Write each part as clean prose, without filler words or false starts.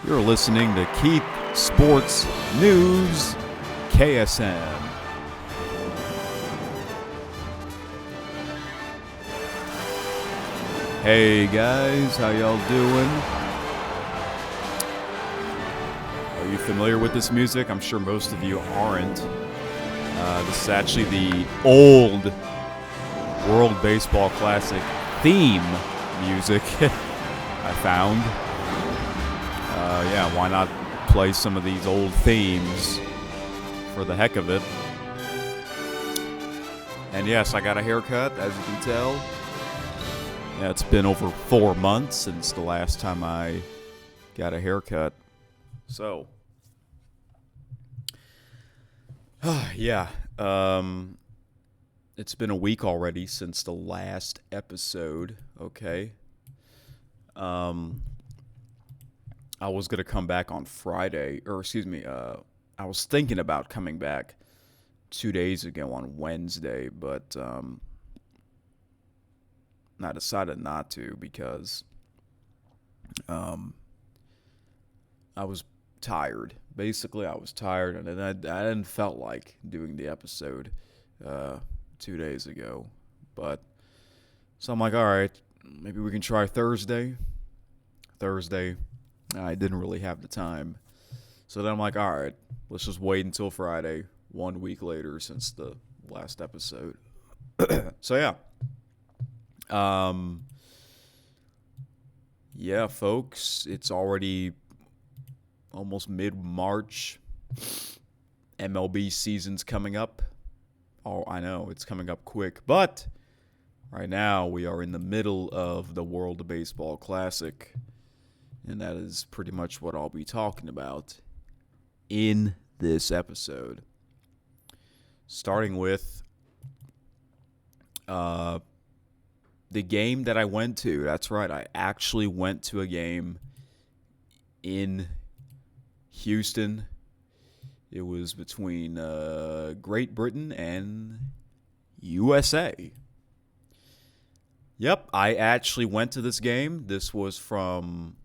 You're listening to Keith Sports News, KSN. Hey guys, how y'all doing? Are you familiar with this music? I'm sure most of you aren't. This is actually the old World Baseball Classic theme music I found. Yeah, why not play some of these old themes for the heck of it? And yes, I got a haircut, as you can tell. Yeah, it's been over 4 months since the last time I got a haircut. So, yeah, it's been a week already since the last episode, okay? I was going to come back on Friday, I was thinking about coming back 2 days ago on Wednesday, but I decided not to because I was tired. Basically, I was tired, and I didn't felt like doing the episode 2 days ago. But so I'm like, all right, maybe we can try Thursday. I didn't really have the time. So then I'm like, all right, let's just wait until Friday, 1 week later since the last episode. So, yeah. Yeah, folks, it's already almost mid-March. MLB season's coming up. Oh, I know, it's coming up quick. But right now, we are in the middle of the World Baseball Classic. And that is pretty much what I'll be talking about in this episode. Starting with the game that I went to. That's right, I actually went to a game in Houston. It was between Great Britain and USA. Yep, I actually went to this game. This was from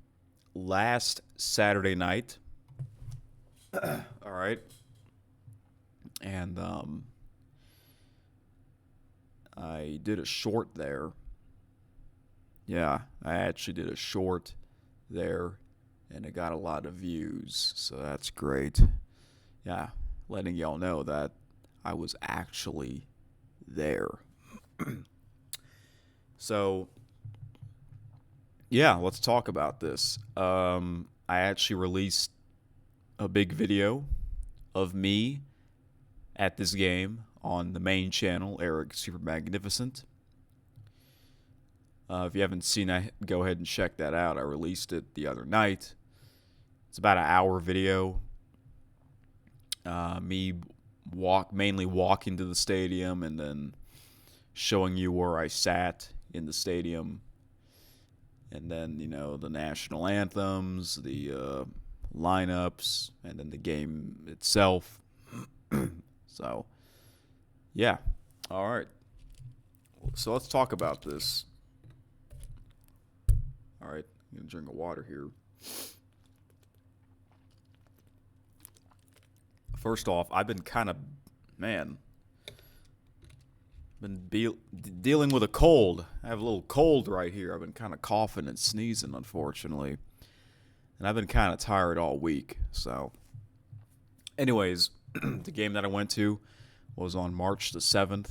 last Saturday night. All right. And I did a short there. Yeah, I actually did a short there, and it got a lot of views, so that's great. Yeah, letting y'all know that I was actually there. So, yeah, let's talk about this. I actually released a big video of me at this game on the main channel, Eric Super Magnificent. If you haven't seen it, go ahead and check that out. I released it the other night. It's about an hour video. Me mainly walking to the stadium and then showing you where I sat in the stadium. And then, the national anthems, the lineups, and then the game itself. So, yeah. All right. So let's talk about this. All right. I'm going to drink a water here. First off, I've been dealing with a cold. I have a little cold right here. I've been kind of coughing and sneezing, unfortunately. And I've been kind of tired all week. So, anyways, the game that I went to was on March the 7th.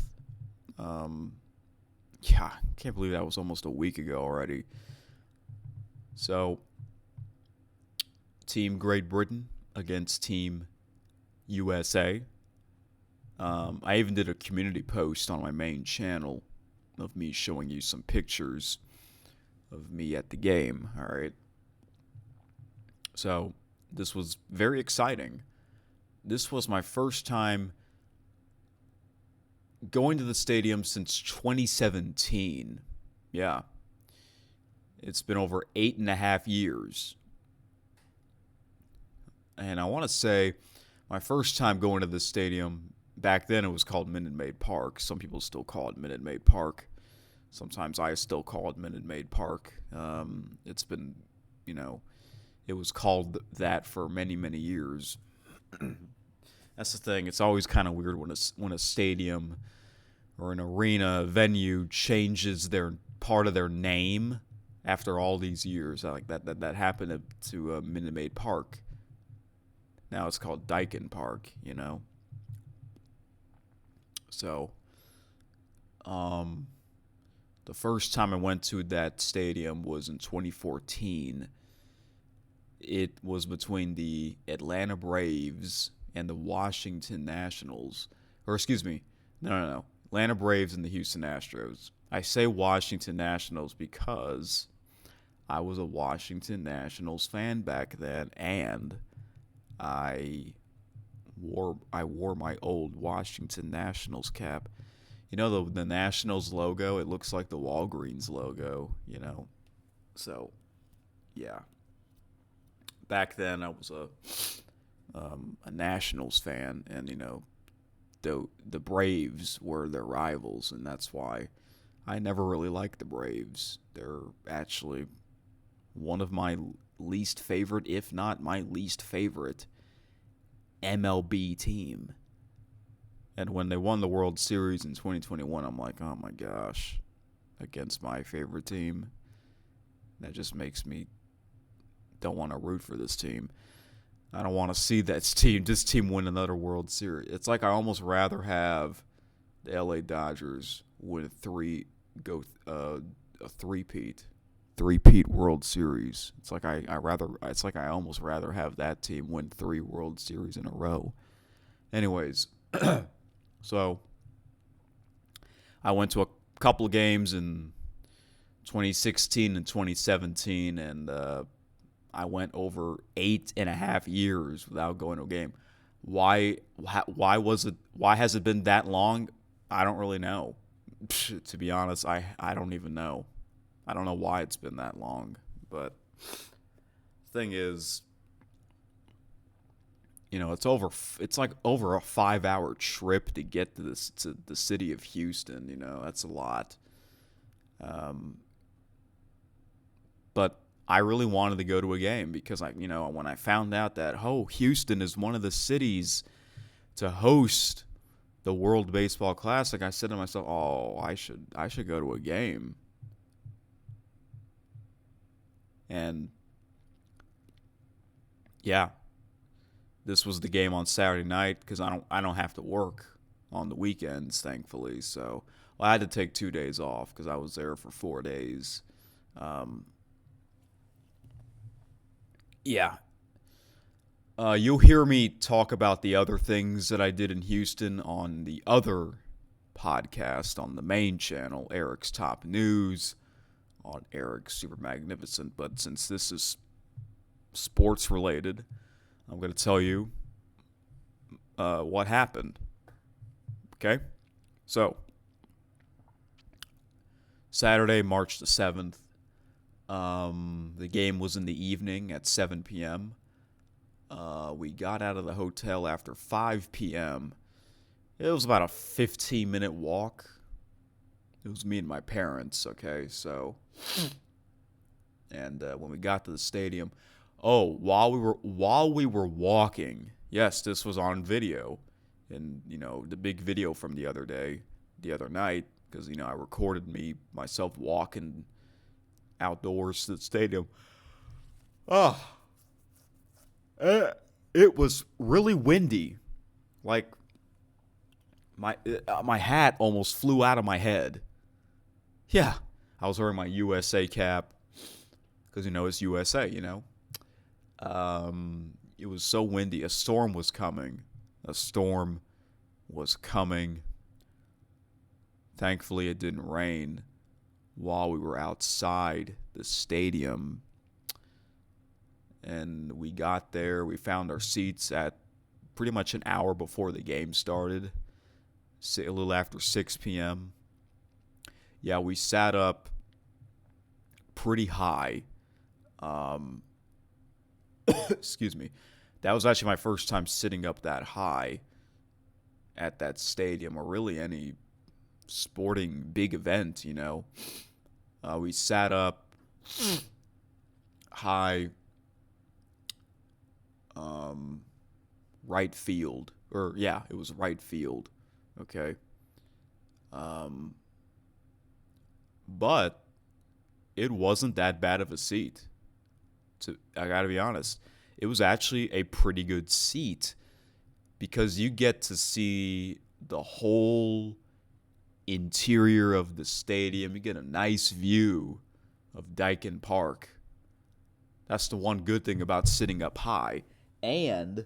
Yeah, I can't believe that was almost a week ago already. So, Team Great Britain against Team USA. I even did a community post on my main channel of me showing you some pictures of me at the game, all right? So, this was very exciting. This was my first time going to the stadium since 2017. Yeah. It's been over 8.5 years. And I want to say my first time going to the stadium, back then it was called Minute Maid Park. Some people still call it Minute Maid Park. Sometimes I still call it Minute Maid Park. It's been, it was called that for many, many years. That's the thing. It's always kind of weird when a stadium or an arena venue changes their part of their name after all these years. Like that happened to Minute Maid Park. Now it's called Daikin Park, you know. So, the first time I went to that stadium was in 2014. It was between the Atlanta Braves and the Washington Nationals. Or excuse me, no. Atlanta Braves and the Houston Astros. I say Washington Nationals because I was a Washington Nationals fan back then, and I wore my old Washington Nationals cap. You know the Nationals logo? It looks like the Walgreens logo, you know. So, yeah. Back then I was a Nationals fan, and you know, the Braves were their rivals, and that's why I never really liked the Braves. They're actually one of my least favorite, if not my least favorite, MLB team. And when they won the World Series in 2021, I'm like, oh my gosh, against my favorite team. That just makes me don't want to root for this team. I don't want to see this team win another World Series. It's like I almost rather have the LA Dodgers win a three-peat World Series. It's like I almost rather have that team win 3 World Series in a row. Anyways, so I went to a couple of games in 2016 and 2017, and I went over 8.5 years without going to a game. Why has it been that long? I don't really know. To be honest, I don't even know. I don't know why it's been that long. But the thing is, you know, it's like over a 5-hour trip to get to the city of Houston. You know, that's a lot. But I really wanted to go to a game because when I found out that Houston is one of the cities to host the World Baseball Classic, I said to myself, I should go to a game. And yeah, this was the game on Saturday night because I don't have to work on the weekends, thankfully. So I had to take 2 days off because I was there for 4 days. Yeah. You'll hear me talk about the other things that I did in Houston on the other podcast on the main channel, Eric's Top News, on Eric's Super Magnificent. But since this is sports related, I'm going to tell you what happened. Okay? So, Saturday, March the 7th, the game was in the evening at 7 p.m. We got out of the hotel after 5 p.m. It was about a 15-minute walk. It was me and my parents, okay? So, and when we got to the stadium, while we were walking, yes, this was on video, and the big video from the other night, because I recorded myself walking outdoors to the stadium. It was really windy. Like my hat almost flew out of my head. Yeah, I was wearing my USA cap because it's USA. It was so windy. A storm was coming. Thankfully, it didn't rain while we were outside the stadium. And we got there. We found our seats at pretty much an hour before the game started, a little after 6 p.m. Yeah, we sat up pretty high. Excuse me. That was actually my first time sitting up that high at that stadium, or really any sporting big event, We sat up high. right field. Or, yeah, it was right field. Okay. But it wasn't that bad of a seat. I got to be honest. It was actually a pretty good seat because you get to see the whole interior of the stadium. You get a nice view of Dyken Park. That's the one good thing about sitting up high. And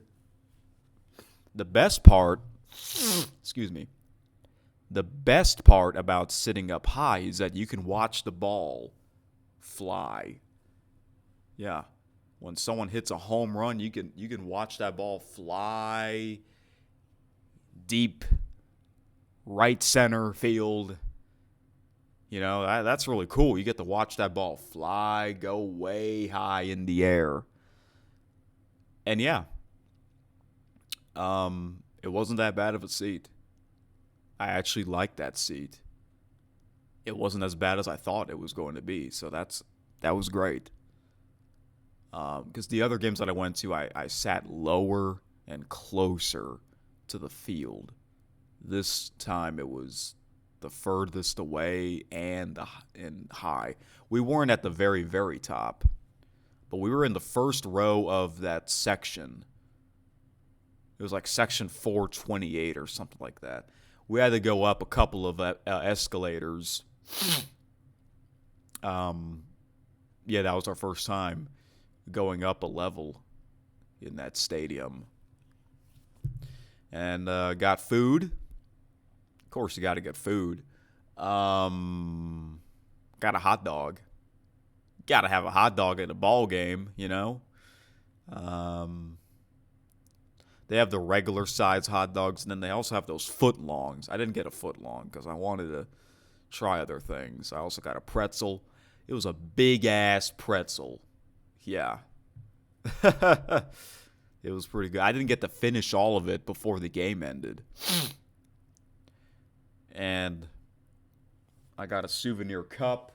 the best part, the best part about sitting up high is that you can watch the ball fly. Yeah. When someone hits a home run, you can watch that ball fly deep right center field. You know, that's really cool. You get to watch that ball fly, go way high in the air. And yeah, it wasn't that bad of a seat. I actually liked that seat. It wasn't as bad as I thought it was going to be, so that was great. Because the other games that I went to, I sat lower and closer to the field. This time it was the furthest away and high. We weren't at the very, very top, but we were in the first row of that section. It was like section 428 or something like that. We had to go up a couple of escalators. Yeah, that was our first time going up a level in that stadium. And got food. Of course, you got to get food. Got a hot dog. Got to have a hot dog at a ball game, you know. They have the regular size hot dogs, and then they also have those foot longs. I didn't get a foot long because I wanted to try other things. I also got a pretzel. It was a big ass pretzel. Yeah. It was pretty good. I didn't get to finish all of it before the game ended. And I got a souvenir cup,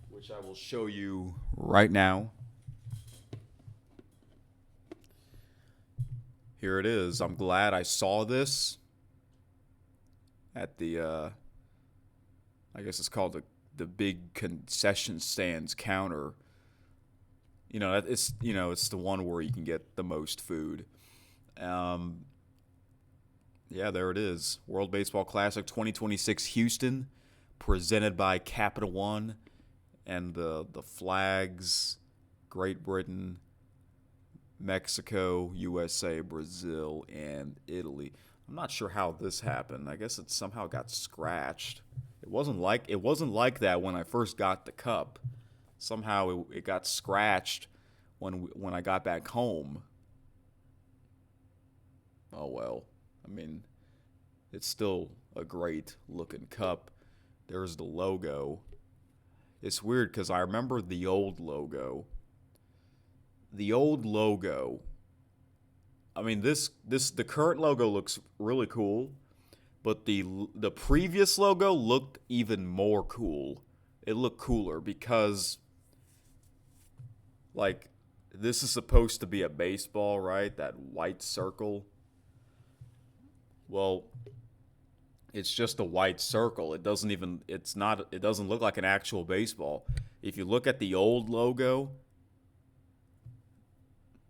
which I will show you right now. Here it is. I'm glad I saw this at the, I guess it's called the big concession stands counter. You know, it's the one where you can get the most food. Yeah, there it is. World Baseball Classic 2026 Houston, presented by Capital One, and the flags: Great Britain, Mexico, USA, Brazil, and Italy. I'm not sure how this happened. I guess it somehow got scratched. It wasn't like that when I first got the cup. Somehow it got scratched when I got back home. Oh well. I mean, it's still a great looking cup. There's the logo. It's weird because I remember the old logo. The old logo. I mean, the current logo looks really cool, but the previous logo looked even more cool. It looked cooler because, like, this is supposed to be a baseball, right? That white circle. Well, it's just a white circle. It doesn't look like an actual baseball. If you look at the old logo,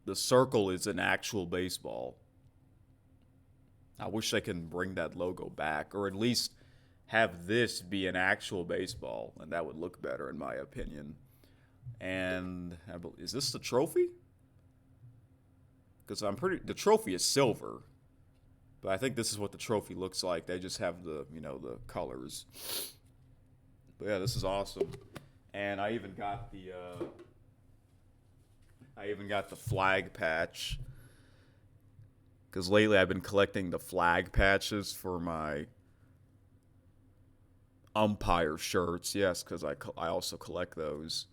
the circle is an actual baseball. I wish they can bring that logo back, or at least have this be an actual baseball, and that would look better in my opinion. And is this the trophy? Because the trophy is silver, but I think this is what the trophy looks like. They just have the colors. But yeah, this is awesome. And I even got the flag patch, because lately I've been collecting the flag patches for my umpire shirts. Yes, because I also collect those.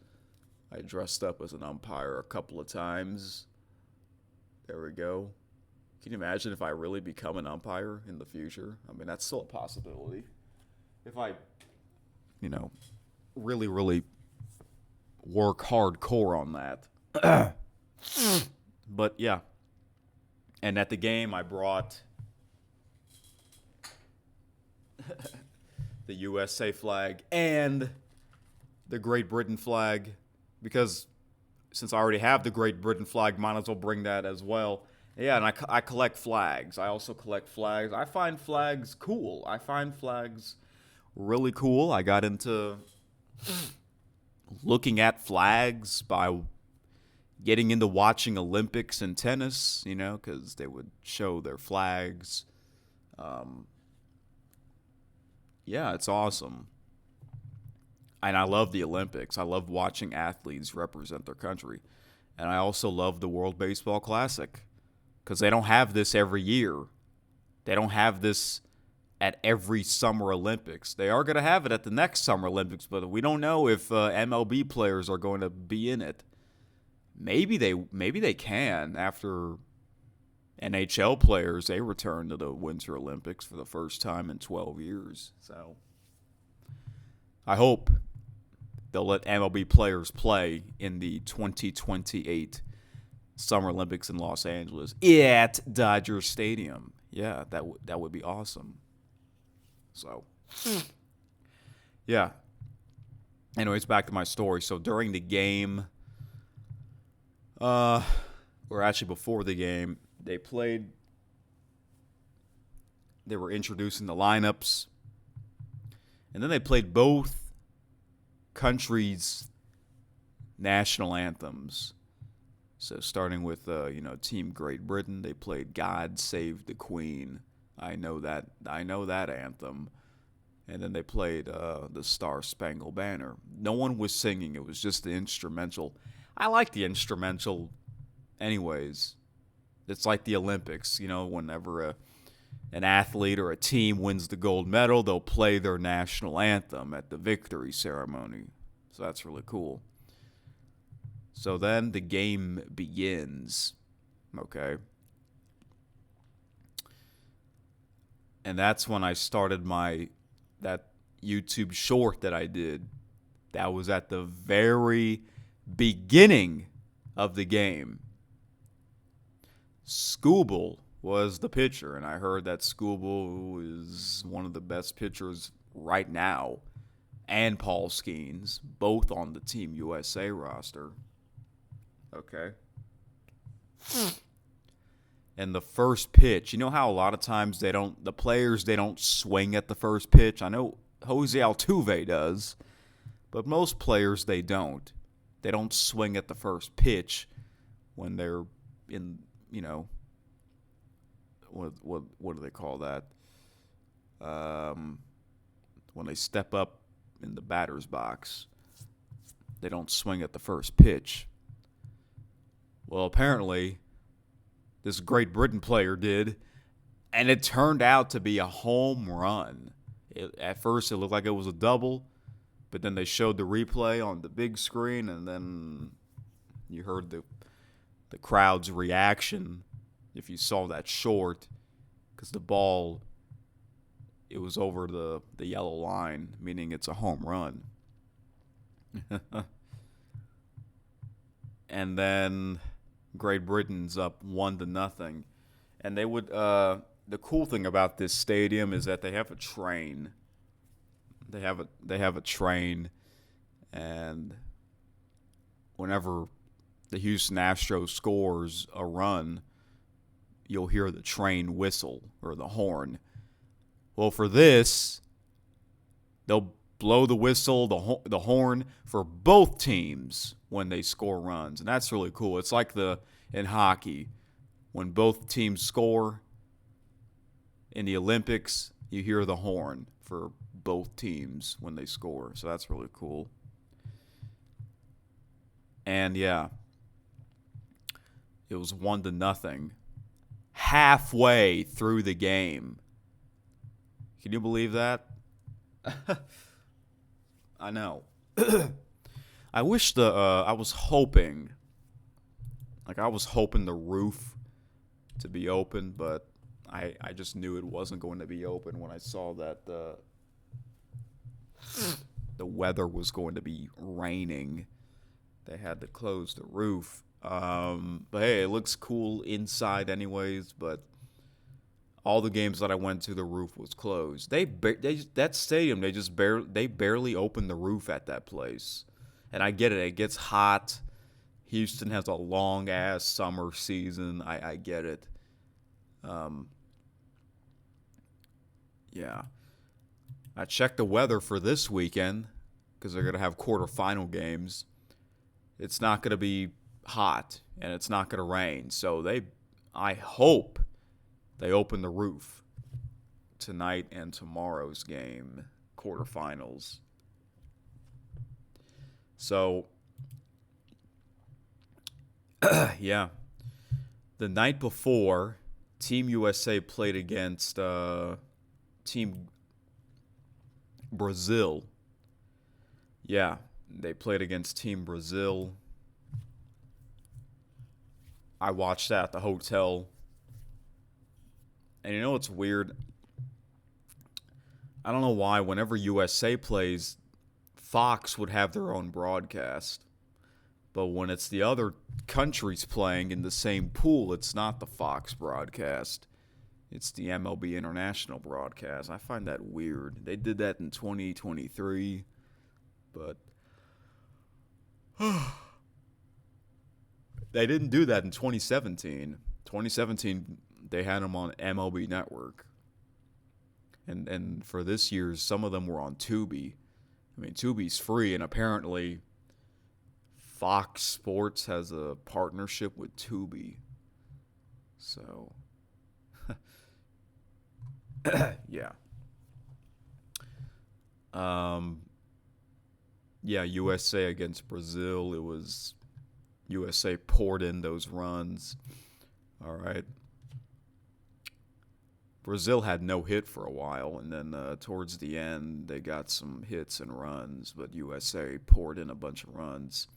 I dressed up as an umpire a couple of times. There we go. Can you imagine if I really become an umpire in the future? I mean, that's still a possibility. If I, really, really work hardcore on that. But yeah, And at the game, I brought the USA flag and the Great Britain flag because since I already have the Great Britain flag, might as well bring that as well. Yeah, and I collect flags. I also collect flags. I find flags cool. I find flags really cool. I got into looking at flags by getting into watching Olympics and tennis, because they would show their flags. Yeah, it's awesome. And I love the Olympics. I love watching athletes represent their country. And I also love the World Baseball Classic because they don't have this every year. They don't have this at every Summer Olympics. They are going to have it at the next Summer Olympics, but we don't know if MLB players are going to be in it. Maybe they can after NHL players, they return to the Winter Olympics for the first time in 12 years. So I hope they'll let MLB players play in the 2028 Summer Olympics in Los Angeles at Dodger Stadium. Yeah, that would be awesome. So, yeah. Anyways, back to my story. So during the game, or actually before the game, they were introducing the lineups, and then they played both countries' national anthems. So starting with, Team Great Britain, they played "God Save the Queen." I know that anthem. And then they played the Star Spangled Banner. No one was singing. It was just the instrumental. I like the instrumental anyways. It's like the Olympics. Whenever an athlete or a team wins the gold medal, they'll play their national anthem at the victory ceremony. So that's really cool. So then the game begins. Okay. And that's when I started that YouTube short that I did. That was at the very beginning of the game. Skubal was the pitcher, and I heard that Skubal is one of the best pitchers right now, and Paul Skeens, both on the Team USA roster. Okay. And the first pitch, you know how a lot of times the players don't swing at the first pitch? I know Jose Altuve does, but most players they don't. They don't swing at the first pitch when they're in, what do they call that? When they step up in the batter's box, they don't swing at the first pitch. Well, apparently this Great Britain player did, and it turned out to be a home run. At first, it looked like it was a double, but then they showed the replay on the big screen, and then you heard the crowd's reaction if you saw that short, because the ball, it was over the yellow line, meaning it's a home run. And then Great Britain's up 1-0, and they would. The cool thing about this stadium is that they have a train. They have a train, and whenever the Houston Astros scores a run, you'll hear the train whistle or the horn. Well, for this, they'll blow the whistle, the horn for both teams when they score runs, and that's really cool. It's like in hockey, when both teams score in the Olympics, you hear the horn for both teams when they score, so that's really cool. And yeah, it was 1-0 halfway through the game. Can you believe that? I know. I wish I was hoping the roof to be open, but I just knew it wasn't going to be open when I saw that the weather was going to be raining. They had to close the roof. But hey, it looks cool inside anyways. But all the games that I went to, the roof was closed. That stadium, they barely opened the roof at that place. And I get it. It gets hot. Houston has a long ass summer season. I get it. Um, yeah. I checked the weather for this weekend because they're gonna have quarterfinal games. It's not gonna be hot and it's not gonna rain. So I hope they open the roof tonight and tomorrow's game, quarterfinals. So, yeah. The night before, Team USA played against Team Brazil. Yeah, they played against Team Brazil. I watched that at the hotel. And you know what's weird? I don't know why whenever USA plays, Fox would have their own broadcast. But when it's the other countries playing in the same pool, it's not the Fox broadcast. It's the MLB International broadcast. I find that weird. They did that in 2023, but they didn't do that in 2017. 2017, they had them on MLB Network. And for this year's, some of them were on Tubi. I mean, Tubi's free, and apparently Fox Sports has a partnership with Tubi. So, yeah. Yeah, USA against Brazil. It was USA poured in those runs. All right. Brazil had no hit for a while, and then towards the end, they got some hits and runs, but USA poured in a bunch of runs.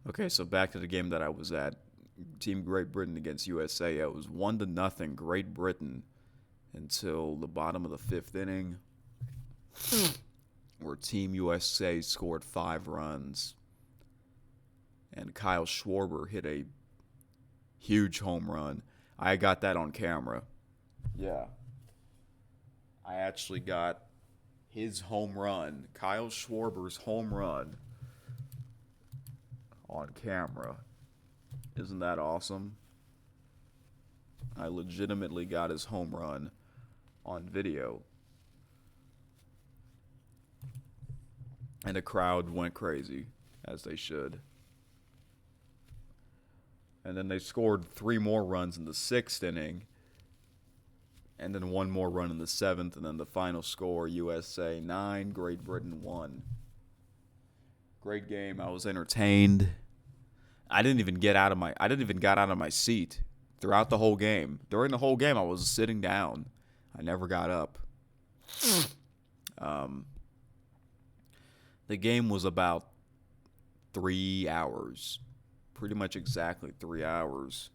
Okay, so back to the game that I was at. Team Great Britain against USA. It was 1-0 Great Britain until the bottom of the fifth inning, where Team USA scored 5 runs. And Kyle Schwarber hit a huge home run. I got that on camera. Yeah. I actually got his home run, Kyle Schwarber's home run, on camera. Isn't that awesome? I legitimately got his home run on video. And the crowd went crazy, as they should. And then they scored 3 more runs in the 6th inning. And then 1 more run in the 7th. And then the final score, USA 9, Great Britain 1. Great game. I was entertained. I didn't even get out of my seat throughout the whole game. During the whole game, I was sitting down. I never got up. The game was about 3 hours. Pretty much exactly 3 hours.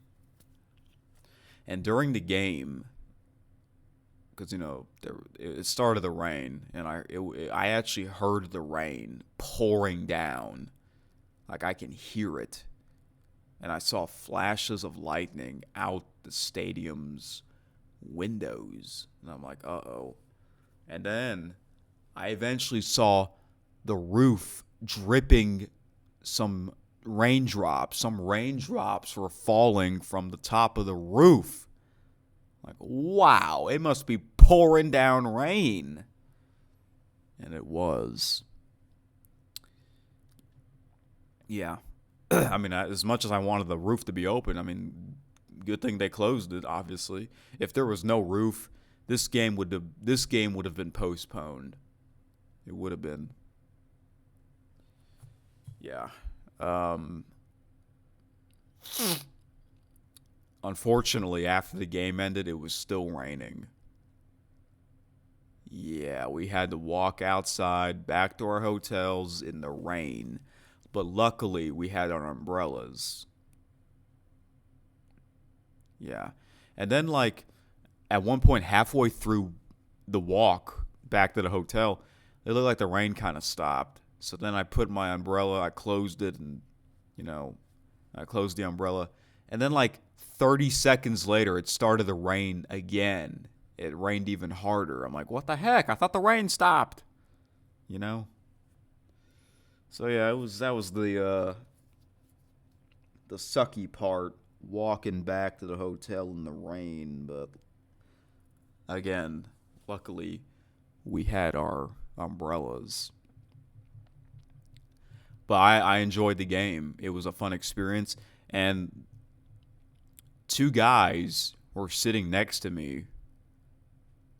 And during the game, because, it started to rain, and I actually heard the rain pouring down. Like, I can hear it. And I saw flashes of lightning out the stadium's windows. And I'm like, uh-oh. And then I eventually saw the roof dripping some raindrops. Some raindrops were falling from the top of the roof. Like, wow, it must be pouring down rain. And it was. Yeah. I mean, as much as I wanted the roof to be open, I mean, good thing they closed it, obviously. If there was no roof, this game would have been postponed. It would have been. Yeah. Unfortunately, after the game ended, it was still raining. Yeah, we had to walk outside back to our hotels in the rain. But luckily, we had our umbrellas. Yeah. And then, at one point, halfway through the walk back to the hotel, it looked like the rain kind of stopped. So then I put my umbrella, I closed it, and, I closed the umbrella. And then like 30 seconds later, it started to rain again. It rained even harder. I'm like, what the heck? I thought the rain stopped. You know? So yeah, that was the sucky part, walking back to the hotel in the rain. But again, luckily we had our umbrellas. But I enjoyed the game. It was a fun experience. And two guys were sitting next to me,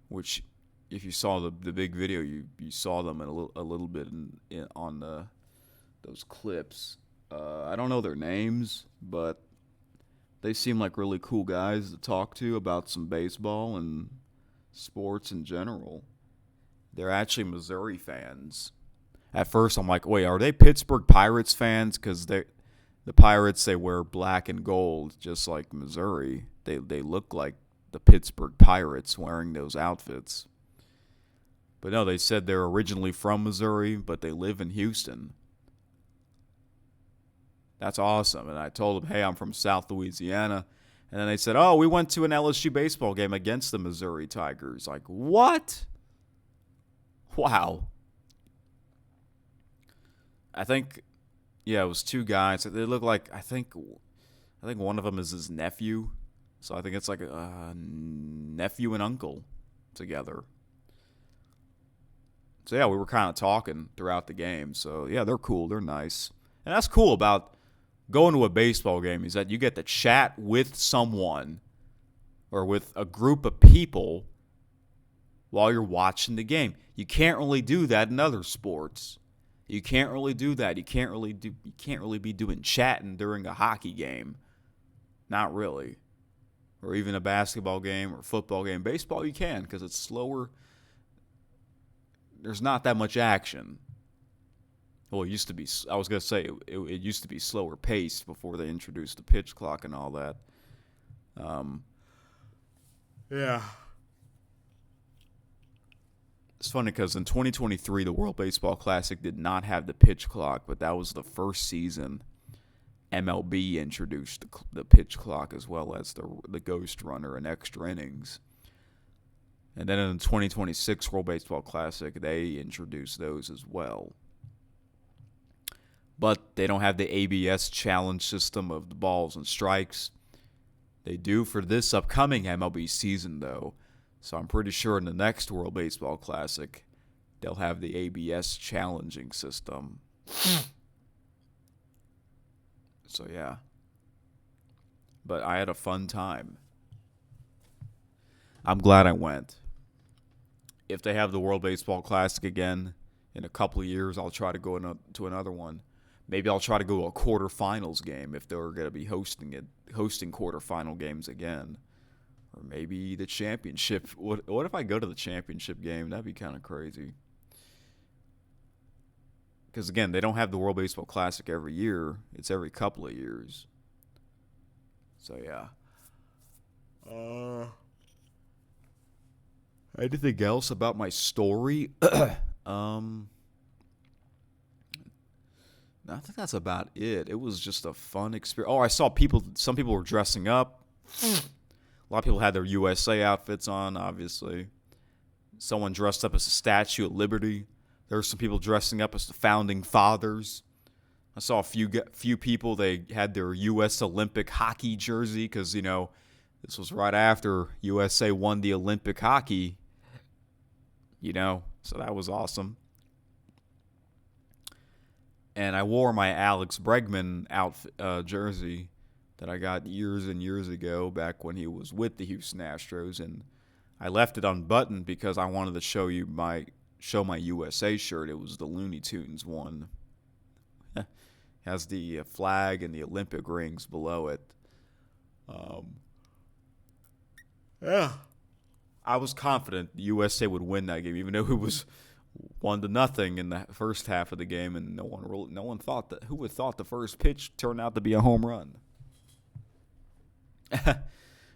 which if you saw the big video, you saw them in a little bit on those clips. I don't know their names, but they seem like really cool guys to talk to about some baseball and sports in general. They're actually Missouri fans. At first, I'm like, wait, are they Pittsburgh Pirates fans? Because the Pirates, they wear black and gold, just like Missouri. They look like the Pittsburgh Pirates wearing those outfits. But no, they said they're originally from Missouri, but they live in Houston. That's awesome. And I told them, hey, I'm from South Louisiana. And then they said, oh, we went to an LSU baseball game against the Missouri Tigers. Like, what? Wow. I think, yeah, it was two guys. They look like, I think one of them is his nephew. So I think it's like a nephew and uncle together. So yeah, we were kind of talking throughout the game. So yeah, they're cool. They're nice. And that's cool about going to a baseball game is that you get to chat with someone or with a group of people while you're watching the game. You can't really do that in other sports. You can't really do that. You can't really be doing chatting during a hockey game. Not really. Or even a basketball game or football game. Baseball you can because it's slower. There's not that much action. Well, it used to be. I was going to say it used to be slower paced before they introduced the pitch clock and all that. Yeah. It's funny because in 2023, the World Baseball Classic did not have the pitch clock, but that was the first season MLB introduced the pitch clock as well as the ghost runner and extra innings. And then in the 2026 World Baseball Classic, they introduced those as well. But they don't have the ABS challenge system of the balls and strikes. They do for this upcoming MLB season, though. So I'm pretty sure in the next World Baseball Classic, they'll have the ABS challenging system. So, yeah. But I had a fun time. I'm glad I went. If they have the World Baseball Classic again in a couple of years, I'll try to go to another one. Maybe I'll try to go to a quarterfinals game if they're going to be hosting quarterfinal games again. Or maybe the championship. What if I go to the championship game? That'd be kind of crazy. Because, again, they don't have the World Baseball Classic every year. It's every couple of years. So, yeah. Anything else about my story? I think that's about it. It was just a fun experience. Oh, I saw some people were dressing up. A lot of people had their USA outfits on, obviously. Someone dressed up as the Statue of Liberty. There were some people dressing up as the Founding Fathers. I saw a few people, they had their U.S. Olympic hockey jersey because, this was right after USA won the Olympic hockey, so that was awesome. And I wore my Alex Bregman jersey that I got years and years ago back when he was with the Houston Astros. And I left it unbuttoned because I wanted to show my USA shirt. It was the Looney Tunes one. Has the flag and the Olympic rings below it. Yeah. I was confident the USA would win that game, even though it was 1-0 in the first half of the game, and no one thought that. Who would have thought the first pitch turned out to be a home run?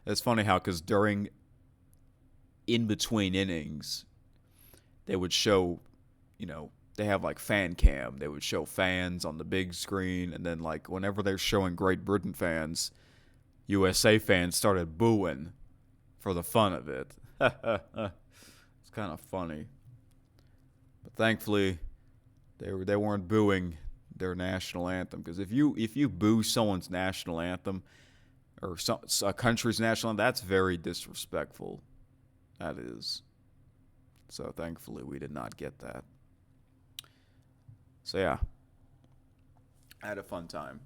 It's funny how, because in between innings, they would show, they have like fan cam. They would show fans on the big screen, and then like whenever they're showing Great Britain fans, USA fans started booing for the fun of it. It's kind of funny. But thankfully, they weren't booing their national anthem, because if you boo someone's national anthem or a country's national anthem, that's very disrespectful. That is. So thankfully, we did not get that. So yeah, I had a fun time.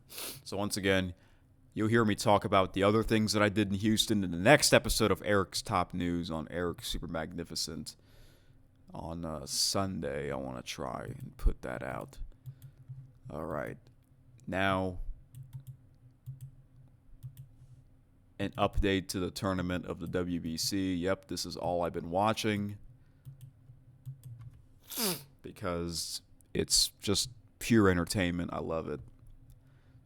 So once again, you'll hear me talk about the other things that I did in Houston in the next episode of Eric's Top News on Eric Super Magnificent on Sunday. I want to try and put that out. All right. Now, an update to the tournament of the WBC. Yep, this is all I've been watching because it's just pure entertainment. I love it.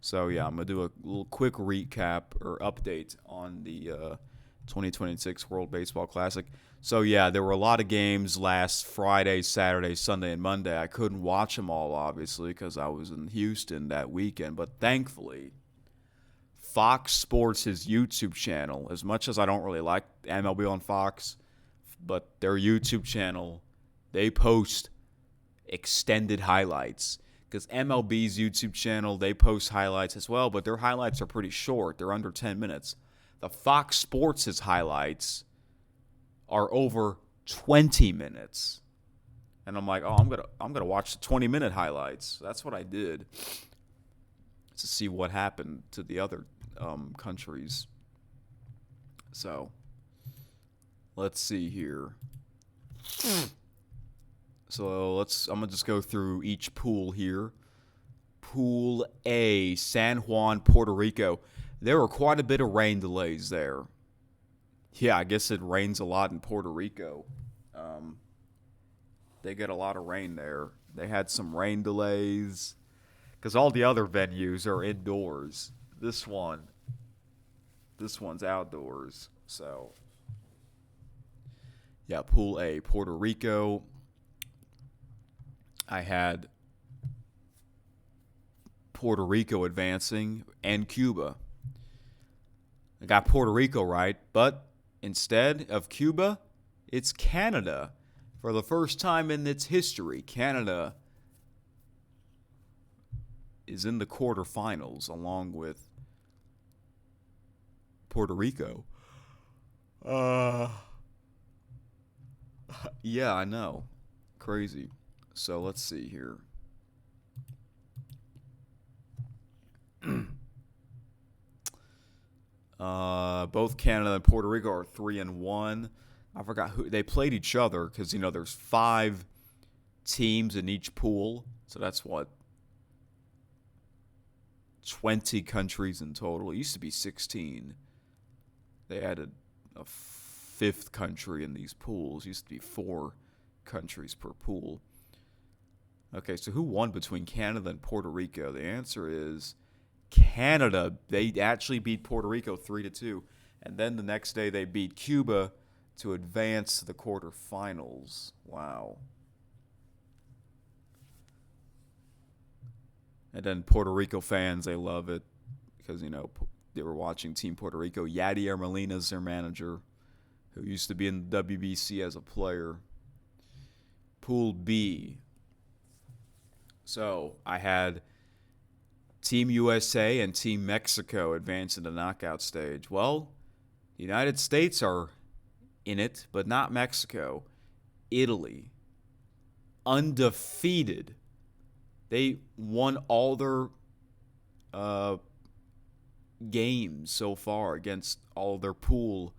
So, yeah, I'm going to do a little quick recap or update on the 2026 World Baseball Classic. So, yeah, there were a lot of games last Friday, Saturday, Sunday, and Monday. I couldn't watch them all, obviously, because I was in Houston that weekend. But thankfully, Fox Sports' YouTube channel, as much as I don't really like MLB on Fox, but their YouTube channel, they post extended highlights. Because MLB's YouTube channel, they post highlights as well, but their highlights are pretty short. They're under 10 minutes. The Fox Sports' highlights are over 20 minutes. And I'm like, oh, I'm gonna watch the 20-minute highlights. That's what I did to see what happened to the other countries. So, let's see here. So I'm going to just go through each pool here. Pool A, San Juan, Puerto Rico. There were quite a bit of rain delays there. Yeah, I guess it rains a lot in Puerto Rico. They get a lot of rain there. They had some rain delays because all the other venues are indoors. This one's outdoors. So, yeah, Pool A, Puerto Rico. I had Puerto Rico advancing and Cuba. I got Puerto Rico right, but instead of Cuba, it's Canada. For the first time in its history, Canada is in the quarterfinals along with Puerto Rico. Yeah, I know. Crazy. So let's see here. Both Canada and Puerto Rico are 3-1. I forgot who they played each other because there's 5 teams in each pool, so that's what 20 countries in total. It used to be 16. They added a 5th country in these pools. It used to be 4 countries per pool. Okay, so who won between Canada and Puerto Rico? The answer is Canada. They actually beat Puerto Rico 3-2. And then the next day they beat Cuba to advance to the quarterfinals. Wow. And then Puerto Rico fans, they love it because, they were watching Team Puerto Rico. Yadier Molina's their manager, who used to be in the WBC as a player. Pool B. So I had Team USA and Team Mexico advance in the knockout stage. Well, the United States are in it, but not Mexico. Italy, undefeated. They won all their games so far against all their pool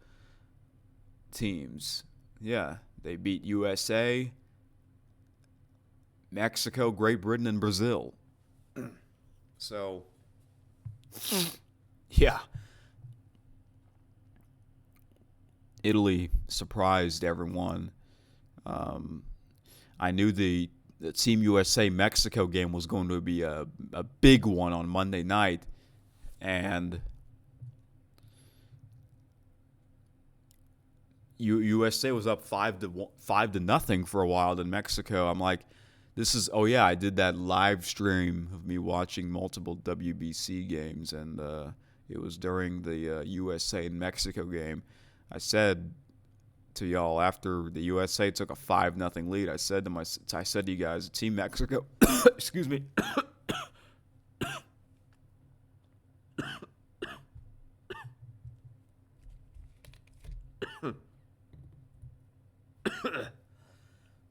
teams. Yeah, they beat USA, Mexico, Great Britain, and Brazil. So, yeah. Italy surprised everyone. I knew the Team USA Mexico game was going to be a big one on Monday night, and USA was up 5-0 for a while in Mexico. I'm like, I did that live stream of me watching multiple WBC games, and it was during the USA and Mexico game. I said to y'all after the USA took a 5-0 lead, I said to you guys, Team Mexico, excuse me.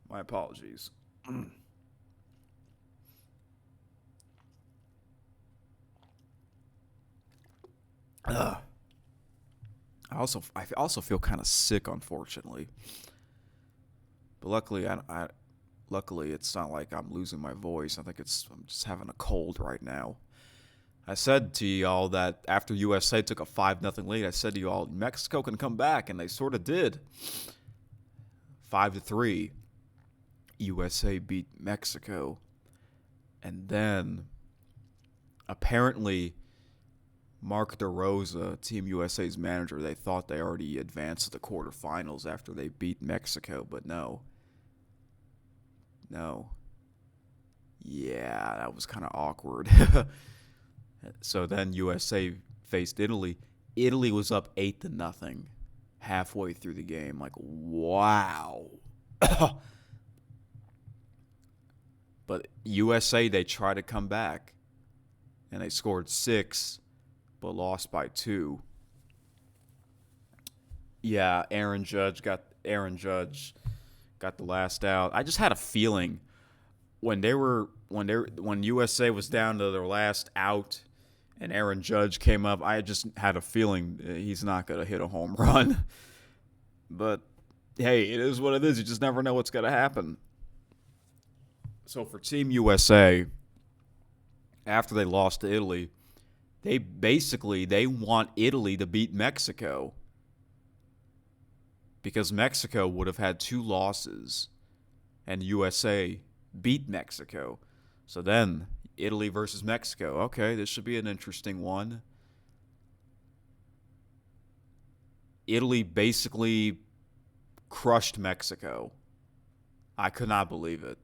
My apologies. I also feel kind of sick, unfortunately. But luckily it's not like I'm losing my voice. I'm just having a cold right now. I said to y'all that after USA took a 5-0 lead, I said to y'all Mexico can come back, and they sort of did. 5-3. USA beat Mexico. And then apparently Mark DeRosa, Team USA's manager, they thought they already advanced to the quarterfinals after they beat Mexico, but no. Yeah, that was kind of awkward. So then USA faced Italy. Italy was up 8-0 halfway through the game. Like, wow. But USA, they tried to come back, and they scored 6, but lost by 2. Yeah, Aaron Judge got the last out. I just had a feeling when USA was down to their last out and Aaron Judge came up, I just had a feeling he's not going to hit a home run. But hey, it is what it is. You just never know what's going to happen. So for Team USA, after they lost to Italy, they want Italy to beat Mexico, because Mexico would have had 2 losses and USA beat Mexico. So then Italy versus Mexico. Okay, this should be an interesting one. Italy basically crushed Mexico. I could not believe it.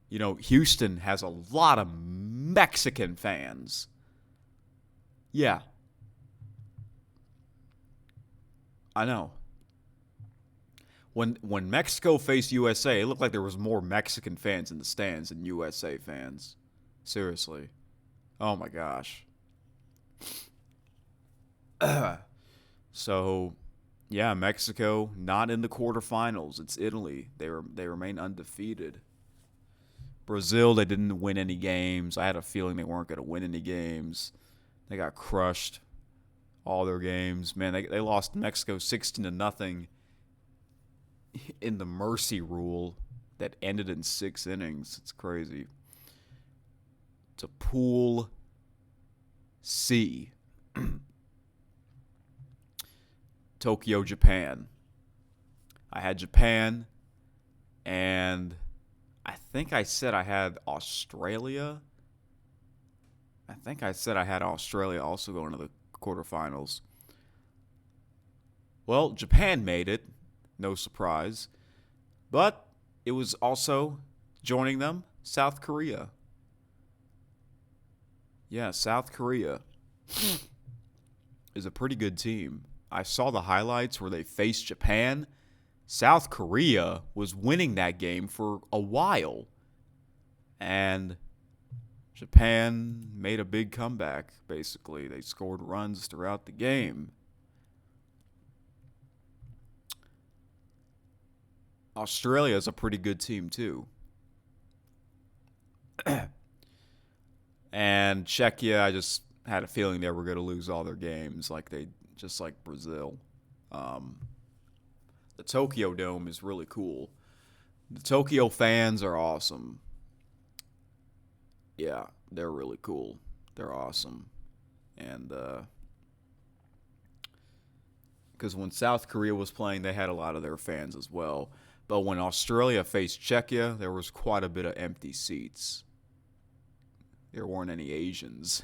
You know, Houston has a lot of Mexican fans. Yeah. I know. When Mexico faced USA, it looked like there was more Mexican fans in the stands than USA fans. Seriously. Oh my gosh. So, yeah, Mexico not in the quarterfinals. It's Italy. They remain undefeated. Brazil, they didn't win any games. I had a feeling they weren't going to win any games. They got crushed all their games. Man, they lost Mexico 16-0 in the mercy rule that ended in 6 innings. It's crazy. To Pool C. Tokyo, Japan. I had Japan, and I think I said I had Australia. I think I said I had Australia also going to the quarterfinals. Well, Japan made it. No surprise. But it was also joining them, South Korea. Yeah, South Korea is a pretty good team. I saw the highlights where they faced Japan. South Korea was winning that game for a while. And Japan made a big comeback, basically. They scored runs throughout the game. Australia is a pretty good team, too. And Czechia, I just had a feeling they were going to lose all their games, just like Brazil. The Tokyo Dome is really cool. The Tokyo fans are awesome. Yeah, they're really cool. They're awesome. And because when South Korea was playing, they had a lot of their fans as well. But when Australia faced Czechia, there was quite a bit of empty seats. There weren't any Asians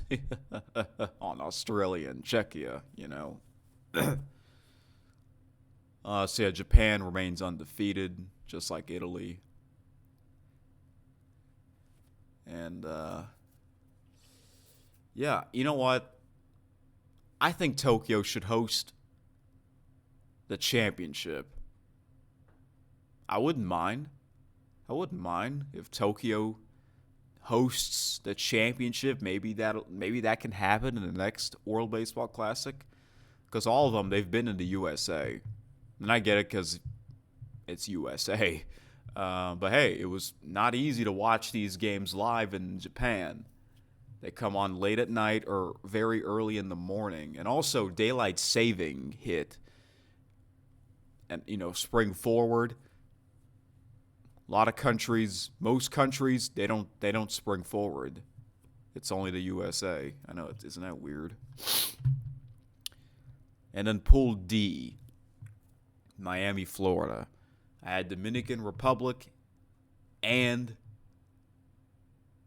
on Australia and Czechia, you know. So yeah, Japan remains undefeated, just like Italy. And, yeah, you know what? I think Tokyo should host the championship. I wouldn't mind. I wouldn't mind if Tokyo hosts the championship. Maybe that can happen in the next World Baseball Classic. Because all of them, they've been in the USA. And I get it because it's USA. But hey, it was not easy to watch these games live in Japan. They come on late at night or very early in the morning. And also, daylight saving hit. And, spring forward. A lot of countries, most countries, they don't spring forward. It's only the USA. I know, isn't that weird? And then Pool D, Miami, Florida. I had Dominican Republic and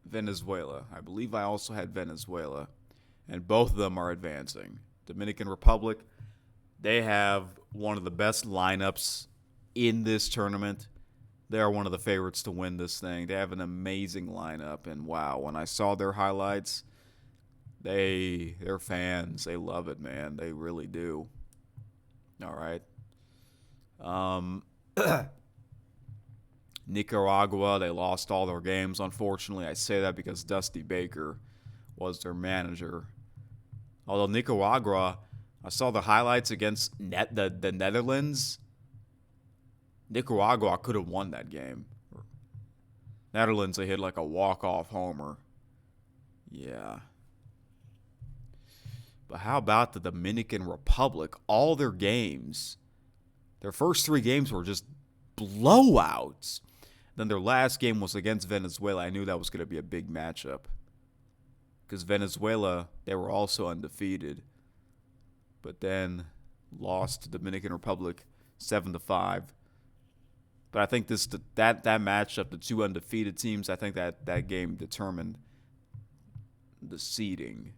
Venezuela. I believe I also had Venezuela. And both of them are advancing. Dominican Republic, they have one of the best lineups in this tournament. They are one of the favorites to win this thing. They have an amazing lineup. And wow, when I saw their highlights, they're fans. They love it, man. They really do. All right. Nicaragua, they lost all their games, unfortunately. I say that because Dusty Baker was their manager. Although Nicaragua, I saw the highlights against the Netherlands. Nicaragua could have won that game. Netherlands, they hit like a walk-off homer. Yeah. But how about the Dominican Republic? All their games, their first 3 games were just blowouts. Then their last game was against Venezuela. I knew that was going to be a big matchup. Because Venezuela, they were also undefeated. But then lost to Dominican Republic 7-5. But I think that matchup, the 2 undefeated teams, I think that game determined the seeding,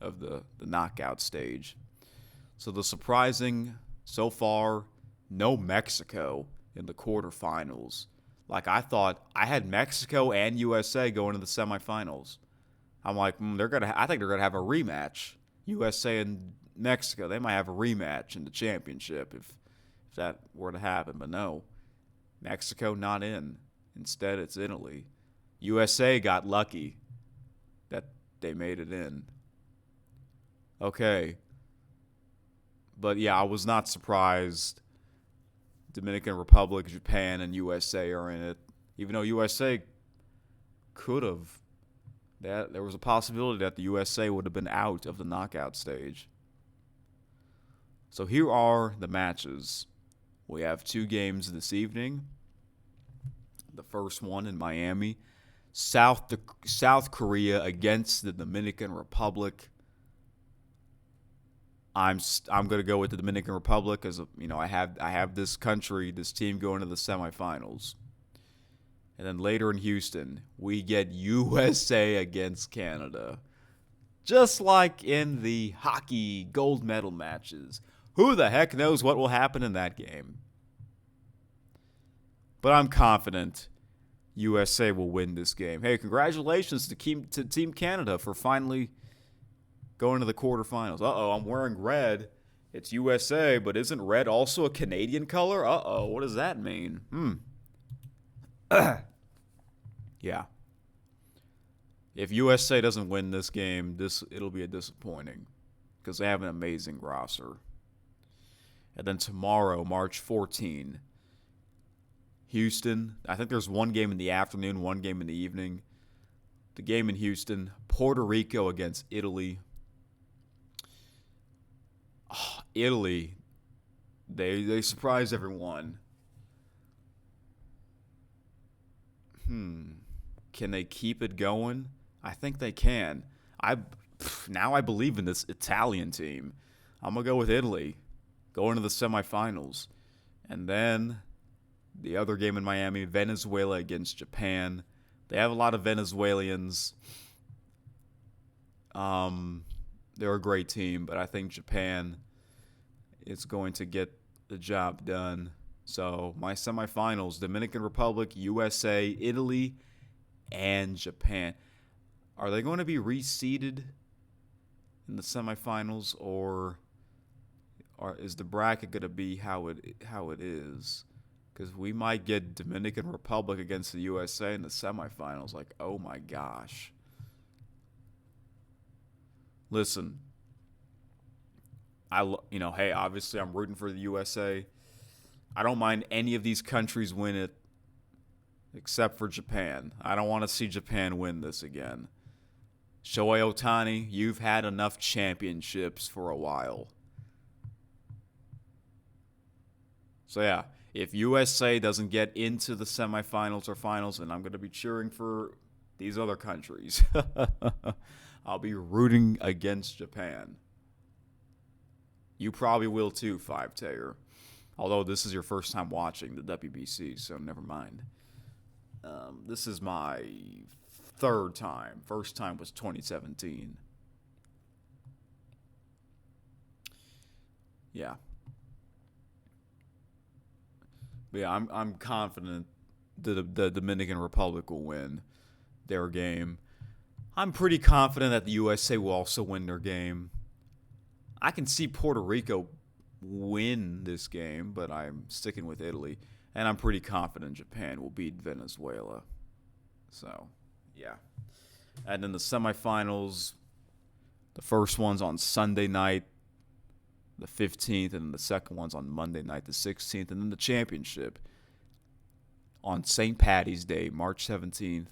of the knockout stage. So the surprising, so far, no Mexico in the quarterfinals. Like I thought, I had Mexico and USA going to the semifinals. I'm like, I think they're gonna have a rematch. USA and Mexico, they might have a rematch in the championship if that were to happen. But no. Mexico not in. Instead, it's Italy. USA got lucky that they made it in. Okay. But yeah, I was not surprised. Dominican Republic, Japan, and USA are in it. Even though USA could have. There was a possibility that the USA would have been out of the knockout stage. So here are the matches. We have 2 games this evening. The first one in Miami. South Korea against the Dominican Republic. I'm going to go with the Dominican Republic because I have this country, this team going to the semifinals. And then later in Houston, we get USA against Canada. Just like in the hockey gold medal matches. Who the heck knows what will happen in that game? But I'm confident USA will win this game. Hey, congratulations to Team Canada for finally going to the quarterfinals. Uh-oh, I'm wearing red. It's USA, but isn't red also a Canadian color? Uh-oh, what does that mean? Yeah. If USA doesn't win this game, it'll be a disappointing because they have an amazing roster. And then tomorrow, March 14, Houston. I think there's 1 game in the afternoon, 1 game in the evening. The game in Houston, Puerto Rico against Italy. Oh, Italy, they surprised everyone. Can they keep it going? I think they can. Now I believe in this Italian team. I'm going to go with Italy. Going to the semifinals. And then the other game in Miami, Venezuela against Japan. They have a lot of Venezuelans. They're a great team, but I think Japan is going to get the job done. So my semifinals, Dominican Republic, USA, Italy, and Japan. Are they going to be reseeded in the semifinals, or is the bracket going to be how it is? Because we might get Dominican Republic against the USA in the semifinals. Like, oh my gosh. Listen, hey, obviously I'm rooting for the USA. I don't mind any of these countries win it, except for Japan. I don't want to see Japan win this again. Shohei Ohtani, you've had enough championships for a while. So yeah, if USA doesn't get into the semifinals or finals, then I'm going to be cheering for these other countries. I'll be rooting against Japan. You probably will too, 5-Tayer. Although this is your first time watching the WBC, so never mind. This is my third time. First time was 2017. Yeah. But yeah, I'm confident that the Dominican Republic will win their game. I'm pretty confident that the USA will also win their game. I can see Puerto Rico win this game, but I'm sticking with Italy. And I'm pretty confident Japan will beat Venezuela. So, yeah. And then the semifinals, the first one's on Sunday night, the 15th, and then the second one's on Monday night, the 16th, and then the championship on St. Patty's Day, March 17th,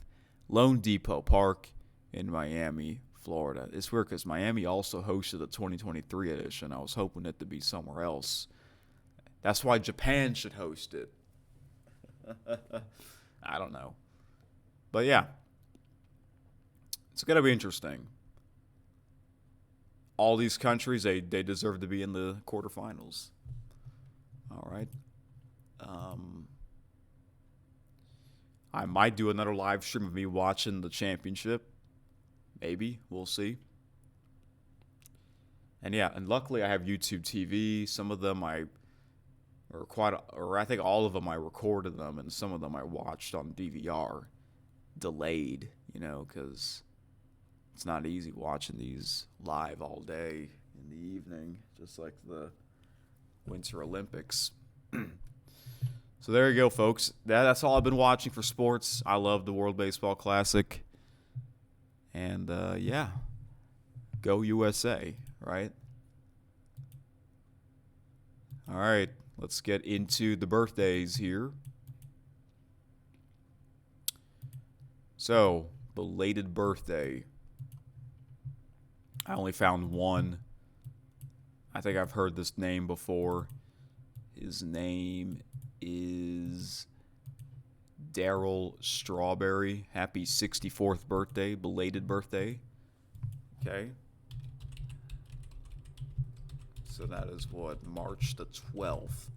Lone Depot Park in Miami, Florida. It's weird because Miami also hosted the 2023 edition. I was hoping it to be somewhere else. That's why Japan should host it. I don't know. But yeah, it's going to be interesting. All these countries, they deserve to be in the quarterfinals. All right. I might do another live stream of me watching the championship. Maybe. We'll see. And yeah, and luckily I have YouTube TV. Some of them I think all of them I recorded them, and some of them I watched on DVR, delayed, because it's not easy watching these live all day in the evening, just like the Winter Olympics. So there you go, folks. That's all I've been watching for sports. I love the World Baseball Classic. And, yeah, go USA, right? All right, let's get into the birthdays here. So, belated birthday. I only found one. I think I've heard this name before. His name is Darryl Strawberry. Happy 64th birthday, belated birthday. Okay. So that is March the 12th.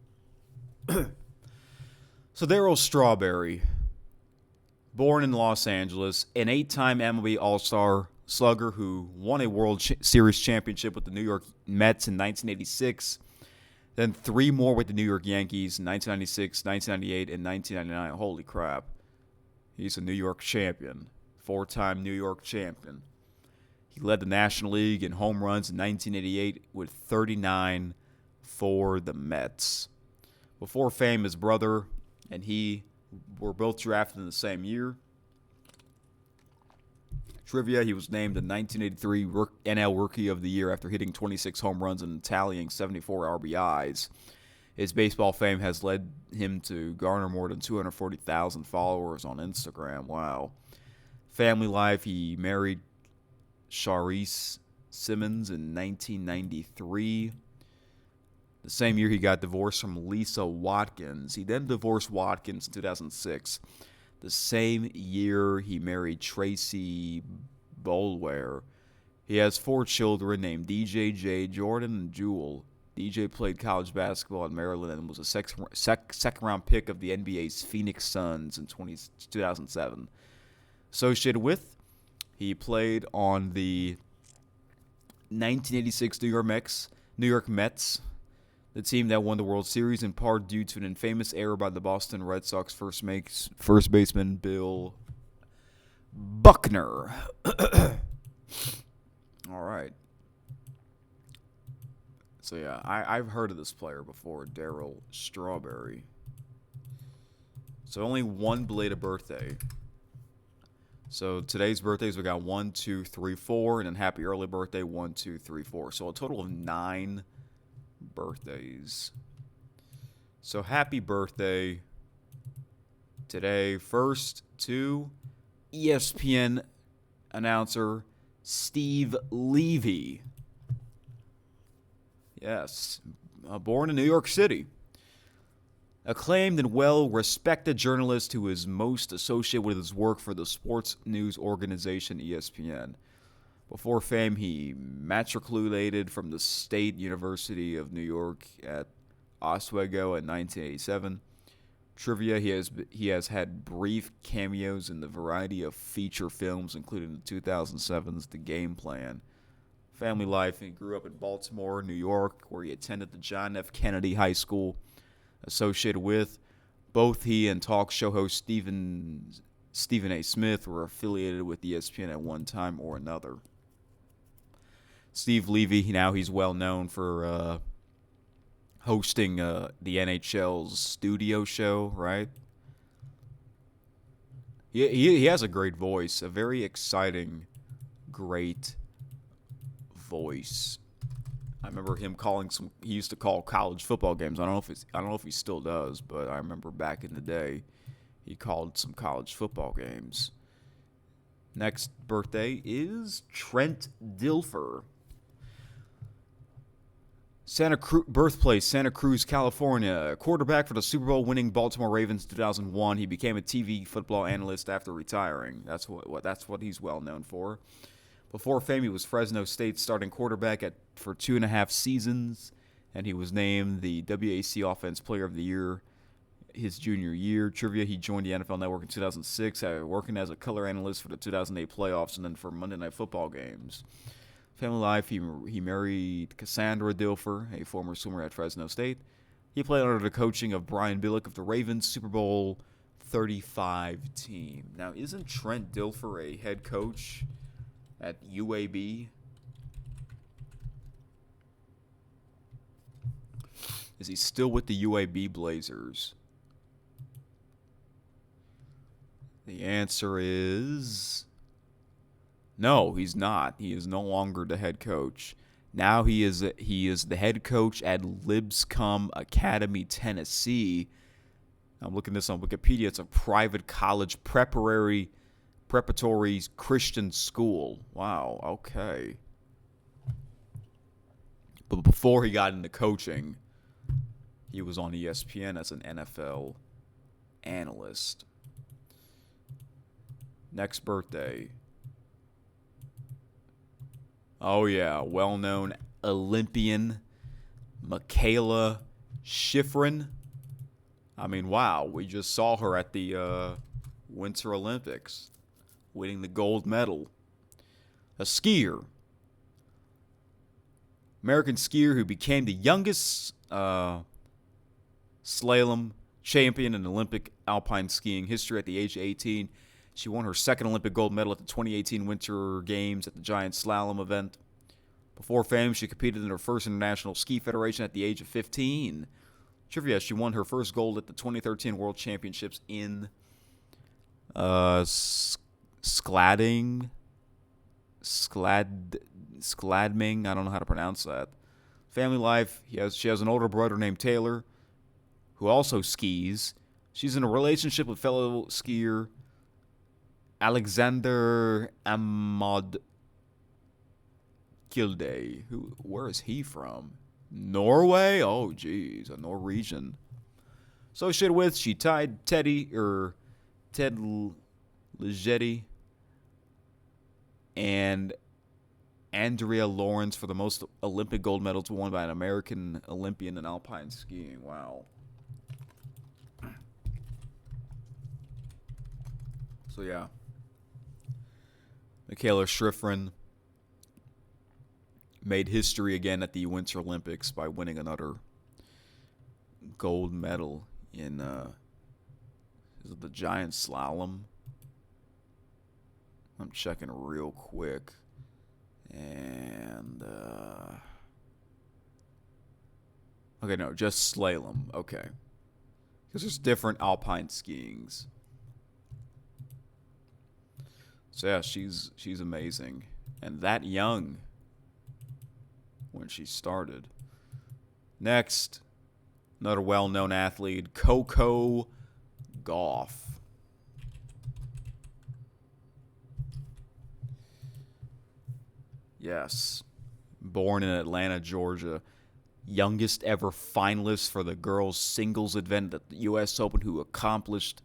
So Darryl Strawberry, born in Los Angeles, an 8-time MLB All-Star slugger who won a World Series championship with the New York Mets in 1986, then 3 more with the New York Yankees in 1996, 1998, and 1999. Holy crap. He's a New York champion, 4-time New York champion. He led the National League in home runs in 1988 with 39 for the Mets. Before fame, his brother and he were both drafted in the same year. Trivia, he was named the 1983 NL Rookie of the Year after hitting 26 home runs and tallying 74 RBIs. His baseball fame has led him to garner more than 240,000 followers on Instagram. Wow. Family life, he married Charisse Simmons in 1993. The same year he got divorced from Lisa Watkins. He then divorced Watkins in 2006. The same year he married Tracy Boulware. He has 4 children named DJ, Jay, Jordan, and Jewel. DJ played college basketball at Maryland and was a second-round pick of the NBA's Phoenix Suns in 2007. Associated with, he played on the 1986 New York Mets, the team that won the World Series in part due to an infamous error by the Boston Red Sox first baseman Bill Buckner. All right. So, yeah, I've heard of this player before, Darryl Strawberry. So, only one belated birthday. So, today's birthdays, we got 1, 2, 3, 4, and then happy early birthday, 1, 2, 3, 4. So, a total of 9 birthdays. So, happy birthday today. First to ESPN announcer Steve Levy. Yes, born in New York City. Acclaimed and well-respected journalist who is most associated with his work for the sports news organization ESPN. Before fame, he matriculated from the State University of New York at Oswego in 1987. Trivia, he has had brief cameos in the variety of feature films, including the 2007's The Game Plan. Family life, he grew up in Baltimore, New York, where he attended the John F. Kennedy High School, associated with. Both he and talk show host Stephen A. Smith were affiliated with ESPN at one time or another. Steve Levy, now he's well known for hosting the NHL's studio show, right? He has a great voice, a very exciting, great voice. I remember him calling he used to call college football games. I don't know if he still does, but I remember back in the day he called some college football games. Next birthday is Trent Dilfer. Birthplace, Santa Cruz, California. Quarterback for the Super Bowl winning Baltimore Ravens in 2001. He became a TV football analyst after retiring. That's what he's well known for. Before fame, he was Fresno State's starting quarterback for 2.5 seasons, and he was named the WAC Offense Player of the Year his junior year. Trivia, he joined the NFL Network in 2006, working as a color analyst for the 2008 playoffs and then for Monday Night Football games. Family life, he married Cassandra Dilfer, a former swimmer at Fresno State. He played under the coaching of Brian Billick of the Ravens Super Bowl 35 team. Now, isn't Trent Dilfer a head coach at UAB? Is he still with the UAB Blazers? The answer is no, he's not. He is no longer the head coach. Now he is the head coach at Lipscomb Academy, Tennessee. I'm looking this on Wikipedia. It's a private college preparatory Christian school. Wow, okay. But before he got into coaching, he was on ESPN as an NFL analyst. Next birthday. Oh, yeah, well-known Olympian Mikaela Shiffrin. I mean, wow, we just saw her at the Winter Olympics, winning the gold medal. A skier. American skier who became the youngest slalom champion in Olympic alpine skiing history at the age of 18. She won her second Olympic gold medal at the 2018 Winter Games at the giant slalom event. Before fame, she competed in her first International Ski Federation at the age of 15. Trivia, she won her first gold at the 2013 World Championships in Skladming. I don't know how to pronounce that. Family life, she has an older brother named Taylor who also skis. She's in a relationship with fellow skier Alexander Ahmad Kilde. Where is he from? Norway? Oh, geez, a Norwegian. Associated with, she tied Ted Ligeti and Andrea Lawrence for the most Olympic gold medals won by an American Olympian in alpine skiing. Wow. So, yeah. Mikaela Shiffrin made history again at the Winter Olympics by winning another gold medal in is it the giant slalom? I'm checking real quick. And, okay, no, just slalom. Okay. Because there's different alpine skiings. So, yeah, she's amazing. And that young when she started. Next, another well-known athlete, Coco Gauff. Yes. Born in Atlanta, Georgia. Youngest ever finalist for the girls' singles event at the U.S. Open who accomplished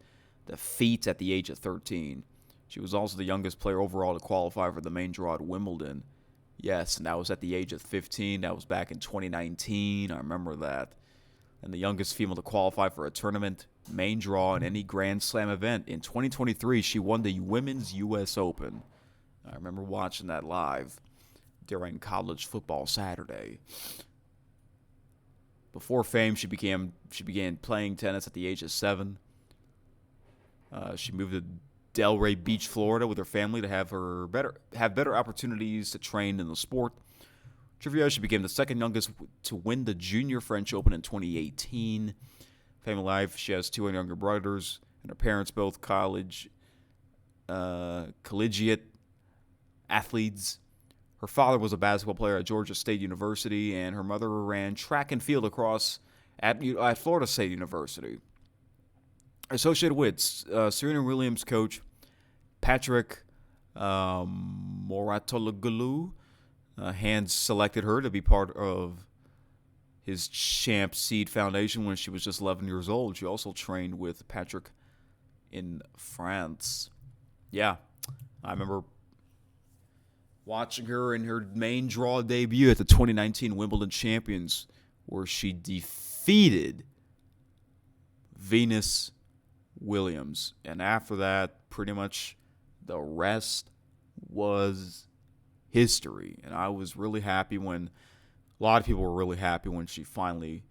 the feat at the age of 13. She was also the youngest player overall to qualify for the main draw at Wimbledon. Yes, and that was at the age of 15. That was back in 2019. I remember that. And the youngest female to qualify for a tournament main draw in any Grand Slam event. In 2023, she won the Women's U.S. Open. I remember watching that live during College Football Saturday. Before fame, she began playing tennis at the age of 7. She moved to Delray Beach, Florida, with her family to have better opportunities to train in the sport. Trivia: she became the second youngest to win the Junior French Open in 2018. Family life: she has 2 younger brothers, and her parents both collegiate athletes. Her father was a basketball player at Georgia State University, and her mother ran track and field at Florida State University. Associated with Serena Williams coach Patrick Mouratoglou, Hans selected her to be part of his Champ Seed Foundation when she was just 11 years old. She also trained with Patrick in France. Yeah, I remember watching her in her main draw debut at the 2019 Wimbledon Champions, where she defeated Venus Williams. And after that, pretty much the rest was history. And I was really happy when, a lot of people were really happy when she finally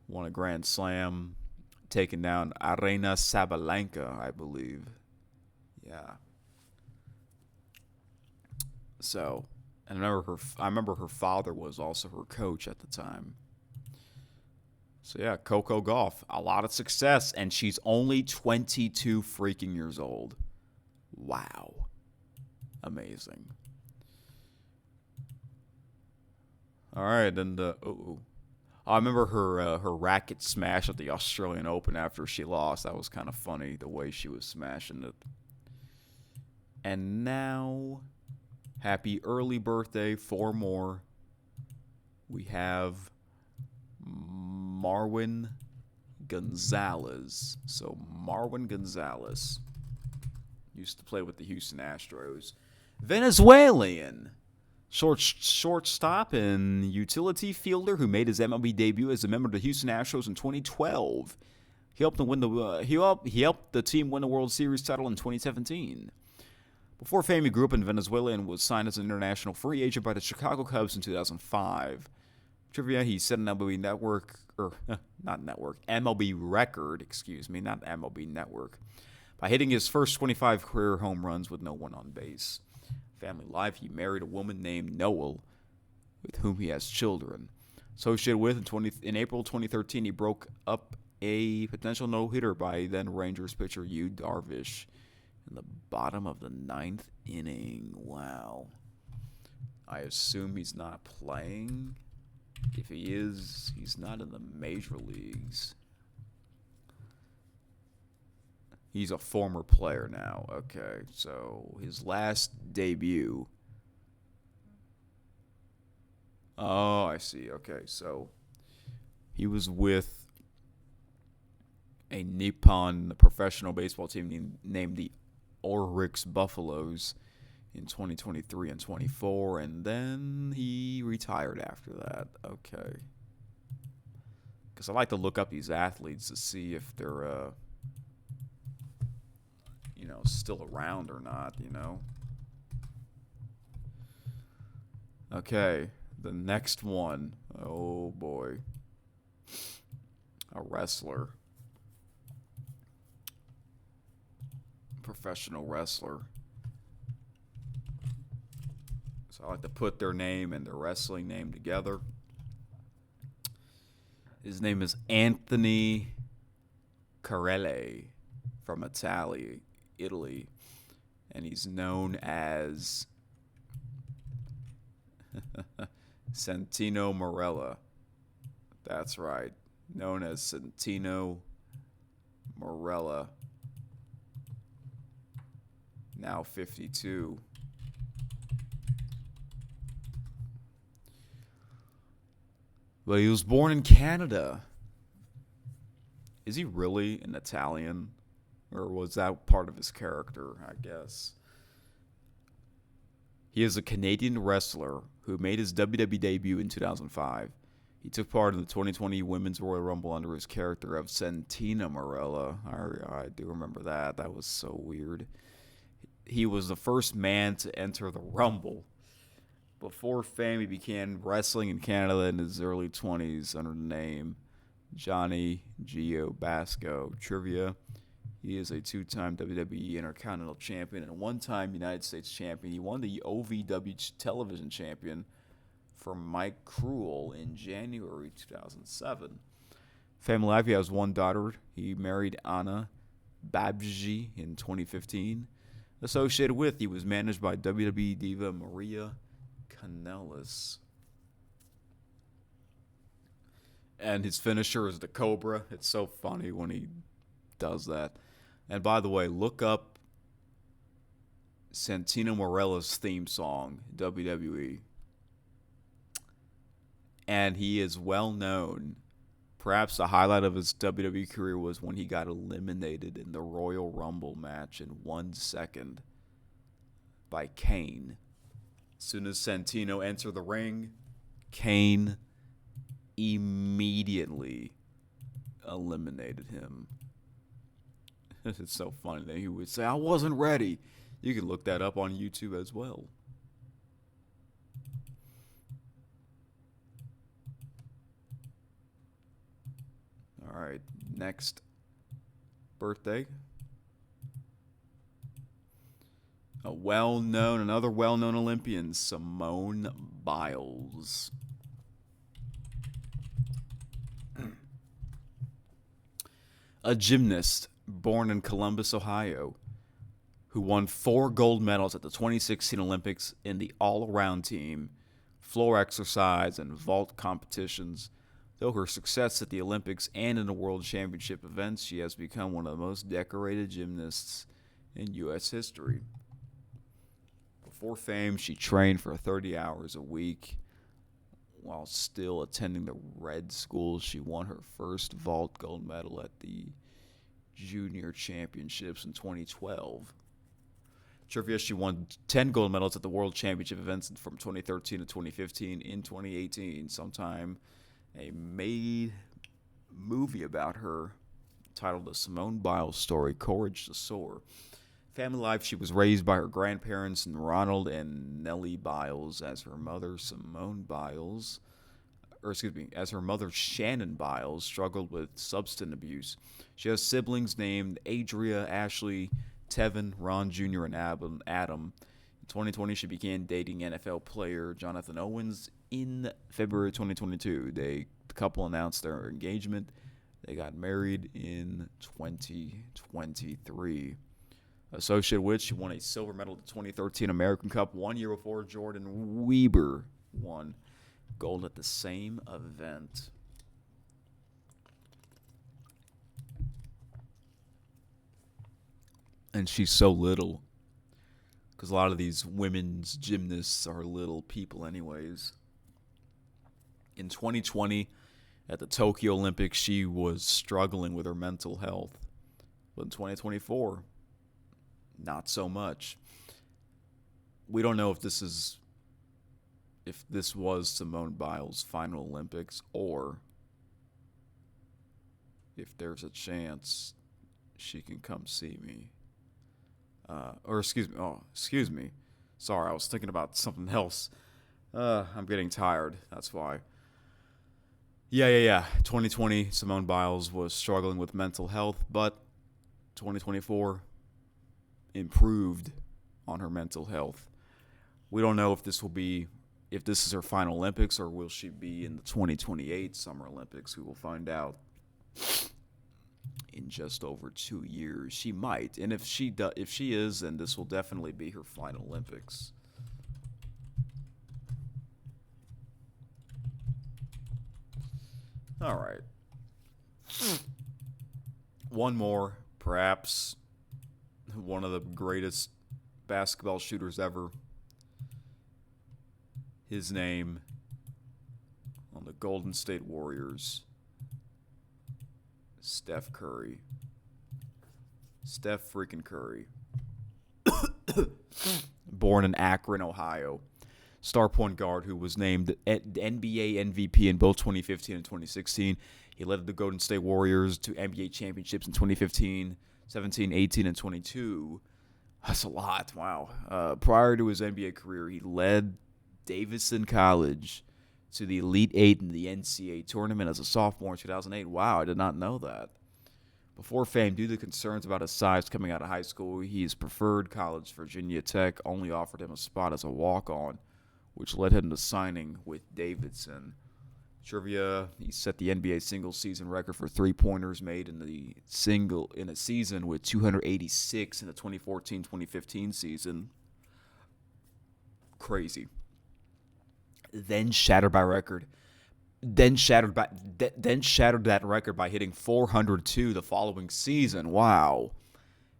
won a Grand Slam, taking down Aryna Sabalenka, I believe. Yeah. So, and I remember her father was also her coach at the time. So yeah, Coco Gauff, a lot of success, and she's only 22 freaking years old. Wow. Amazing. All right, and I remember her racket smash at the Australian Open after she lost. That was kind of funny, the way she was smashing it. And now, happy early birthday, 4 more. We have Marwin Gonzalez. So Marwin Gonzalez used to play with the Houston Astros. Venezuelan shortstop and utility fielder who made his MLB debut as a member of the Houston Astros in 2012. He helped the team win the World Series title in 2017. Before fame, he grew up in Venezuela and was signed as an international free agent by the Chicago Cubs in 2005. Trivia: he set an MLB MLB record, not MLB Network, by hitting his first 25 career home runs with no one on base. Family life: he married a woman named Noel, with whom he has children. Associated with, in April 2013, he broke up a potential no-hitter by then Rangers pitcher Yu Darvish in the bottom of the 9th inning. Wow. I assume he's not playing. If he is, he's not in the major leagues. He's a former player now. Okay, so his last debut. Oh, I see. Okay, so he was with a Nippon professional baseball team named the Oryx Buffaloes in 2023 and 24, and then he retired after that. Okay. Because I like to look up these athletes to see if they're, still around or not, Okay, the next one. Oh, boy. A wrestler. Professional wrestler. So I like to put their name and their wrestling name together. His name is Anthony Carelli from Italy. And he's known as Santino Marella. That's right. Known as Santino Marella. Now 52. But he was born in Canada. Is he really an Italian? Or was that part of his character, I guess? He is a Canadian wrestler who made his WWE debut in 2005. He took part in the 2020 Women's Royal Rumble under his character of Santino Marella. I do remember that. That was so weird. He was the first man to enter the Rumble. Before fame, he began wrestling in Canada in his early 20s under the name Johnny Gio Basco. Trivia: he is a two-time WWE Intercontinental Champion and a one-time United States Champion. He won the OVW Television Champion from Mike Cruel in January 2007. Family life: he has one daughter. He married Anna Babji in 2015. Associated with, he was managed by WWE diva Maria Kanellis. And his finisher is the Cobra. It's so funny when he does that. And by the way, look up Santino Marella's theme song, WWE. And he is well known. Perhaps the highlight of his WWE career was when he got eliminated in the Royal Rumble match in 1 second by Kane. As soon as Santino entered the ring, Kane immediately eliminated him. It's so funny that he would say, "I wasn't ready." You can look that up on YouTube as well. All right, next birthday. Another well-known Olympian, Simone Biles. A gymnast born in Columbus, Ohio, who won 4 gold medals at the 2016 Olympics in the all-around team, floor exercise, and vault competitions. Though her success at the Olympics and in the World Championship events, she has become one of the most decorated gymnasts in U.S. history. Before fame, she trained for 30 hours a week. While still attending the Red School, she won her first vault gold medal at the Junior Championships in 2012. Trivia: she won 10 gold medals at the World Championship events from 2013 to 2015. In 2018, sometime, a made movie about her titled The Simone Biles Story, Courage to Soar. Family life: she was raised by her grandparents, Ronald and Nellie Biles, as her mother, Shannon Biles, struggled with substance abuse. She has siblings named Adria, Ashley, Tevin, Ron Jr., and Adam. In 2020, she began dating NFL player Jonathan Owens. In February 2022, the couple announced their engagement. They got married in 2023. Associated with, she won a silver medal at the 2013 American Cup 1 year before Jordan Weber won gold at the same event. And she's so little, because a lot of these women's gymnasts are little people anyways. In 2020, at the Tokyo Olympics, she was struggling with her mental health. But in 2024, not so much. We don't know if this was Simone Biles' final Olympics, or if there's a chance she can come see me. Excuse me. Sorry, I was thinking about something else. I'm getting tired. That's why. Yeah. 2020, Simone Biles was struggling with mental health, but 2024 improved on her mental health. We don't know if this is her final Olympics or will she be in the 2028 Summer Olympics. We will find out in just over 2 years. She might, and if she is, then this will definitely be her final Olympics. All right. One more, perhaps one of the greatest basketball shooters ever. His name on the Golden State Warriors, Steph Curry. Steph freaking Curry. Born in Akron, Ohio. Star point guard who was named NBA MVP in both 2015 and 2016. He led the Golden State Warriors to NBA championships in 2015, 17, 18, and 22. That's a lot. Wow. Prior to his NBA career, he led Davidson College to the Elite Eight in the NCAA tournament as a sophomore in 2008. Wow, I did not know that. Before fame, due to concerns about his size coming out of high school, his preferred college, Virginia Tech, only offered him a spot as a walk-on, which led him to signing with Davidson. Trivia: he set the NBA single-season record for three-pointers made in a season with 286 in the 2014-2015 season. Crazy. Then shattered that record by hitting 402 the following season. Wow.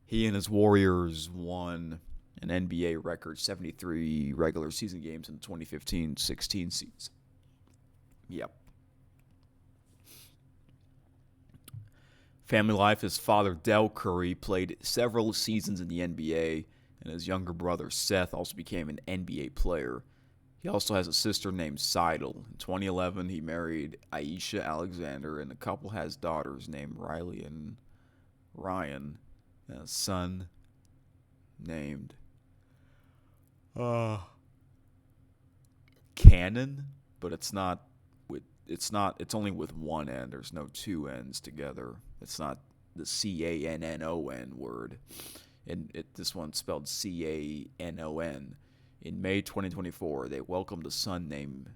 He and his Warriors won an NBA record 73 regular season games in the 2015-16 season. Yep. Family life: his father, Del Curry, played several seasons in the NBA, and his younger brother, Seth, also became an NBA player. He also has a sister named Seidel. In 2011, he married Aisha Alexander, and the couple has daughters named Riley and Ryan, and a son named Cannon, but it's only with one N. There's no two N's together. It's not the Cannon word. And this one's spelled Canon. In May 2024, they welcomed a son named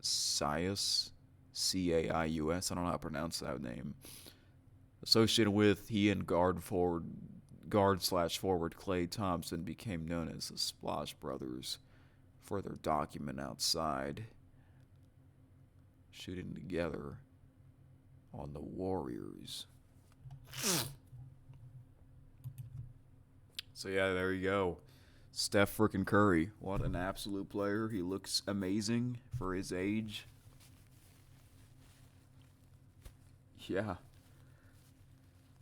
Caius, Caius. I don't know how to pronounce that name. Associated with he and guard/forward Klay Thompson became known as the Splash Brothers for their document outside, shooting together on the Warriors. So yeah, there you go. Steph freaking Curry. What an absolute player. He looks amazing for his age. Yeah.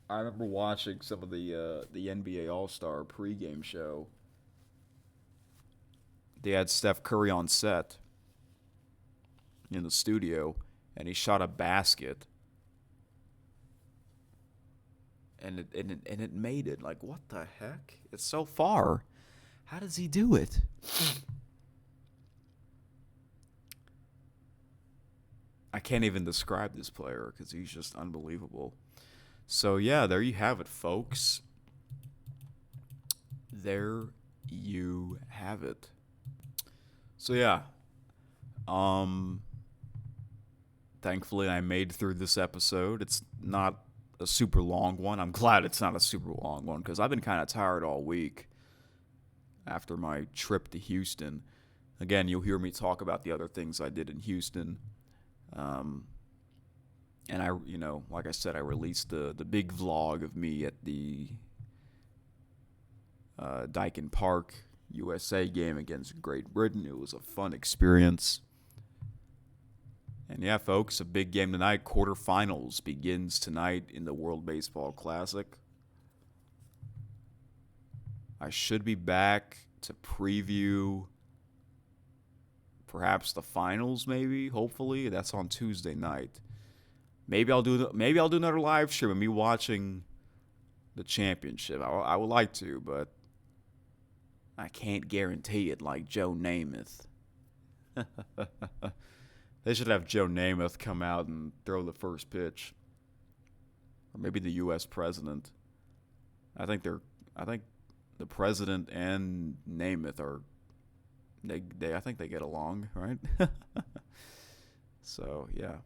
I remember watching some of the NBA All-Star pregame show. They had Steph Curry on set in the studio, and he shot a basket. And it made it. Like, what the heck? It's so far. How does he do it? I can't even describe this player because he's just unbelievable. So, yeah, there you have it, folks. There you have it. So, yeah. Thankfully, I made through this episode. It's not a super long one. I'm glad it's not a super long one because I've been kind of tired all week after my trip to Houston. Again, you'll hear me talk about the other things I did in Houston. And I, like I said, I released the big vlog of me at the Dyken Park USA game against Great Britain. It was a fun experience. And yeah, folks, a big game tonight. Quarterfinals begins tonight in the World Baseball Classic. I should be back to preview perhaps the finals, maybe, hopefully. That's on Tuesday night. Maybe I'll do another live stream of me watching the championship. I would like to, but I can't guarantee it like Joe Namath. They should have Joe Namath come out and throw the first pitch. Or maybe the U.S. president. I think the president and Namath are I think they get along, right? So yeah.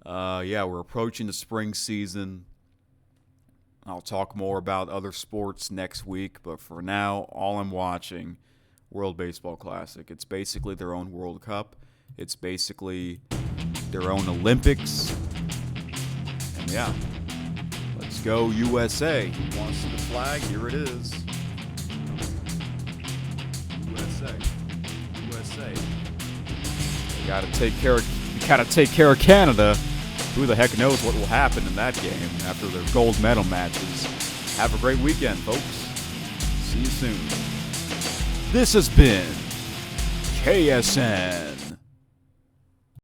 We're approaching the spring season. I'll talk more about other sports next week, but for now, all I'm watching, World Baseball Classic. It's basically their own World Cup. It's basically their own Olympics. And yeah, let's go USA. Who wants to see the flag? Here it is. USA. You gotta take care of Canada. Who the heck knows what will happen in that game after their gold medal matches. Have a great weekend, folks. See you soon. This has been KSN.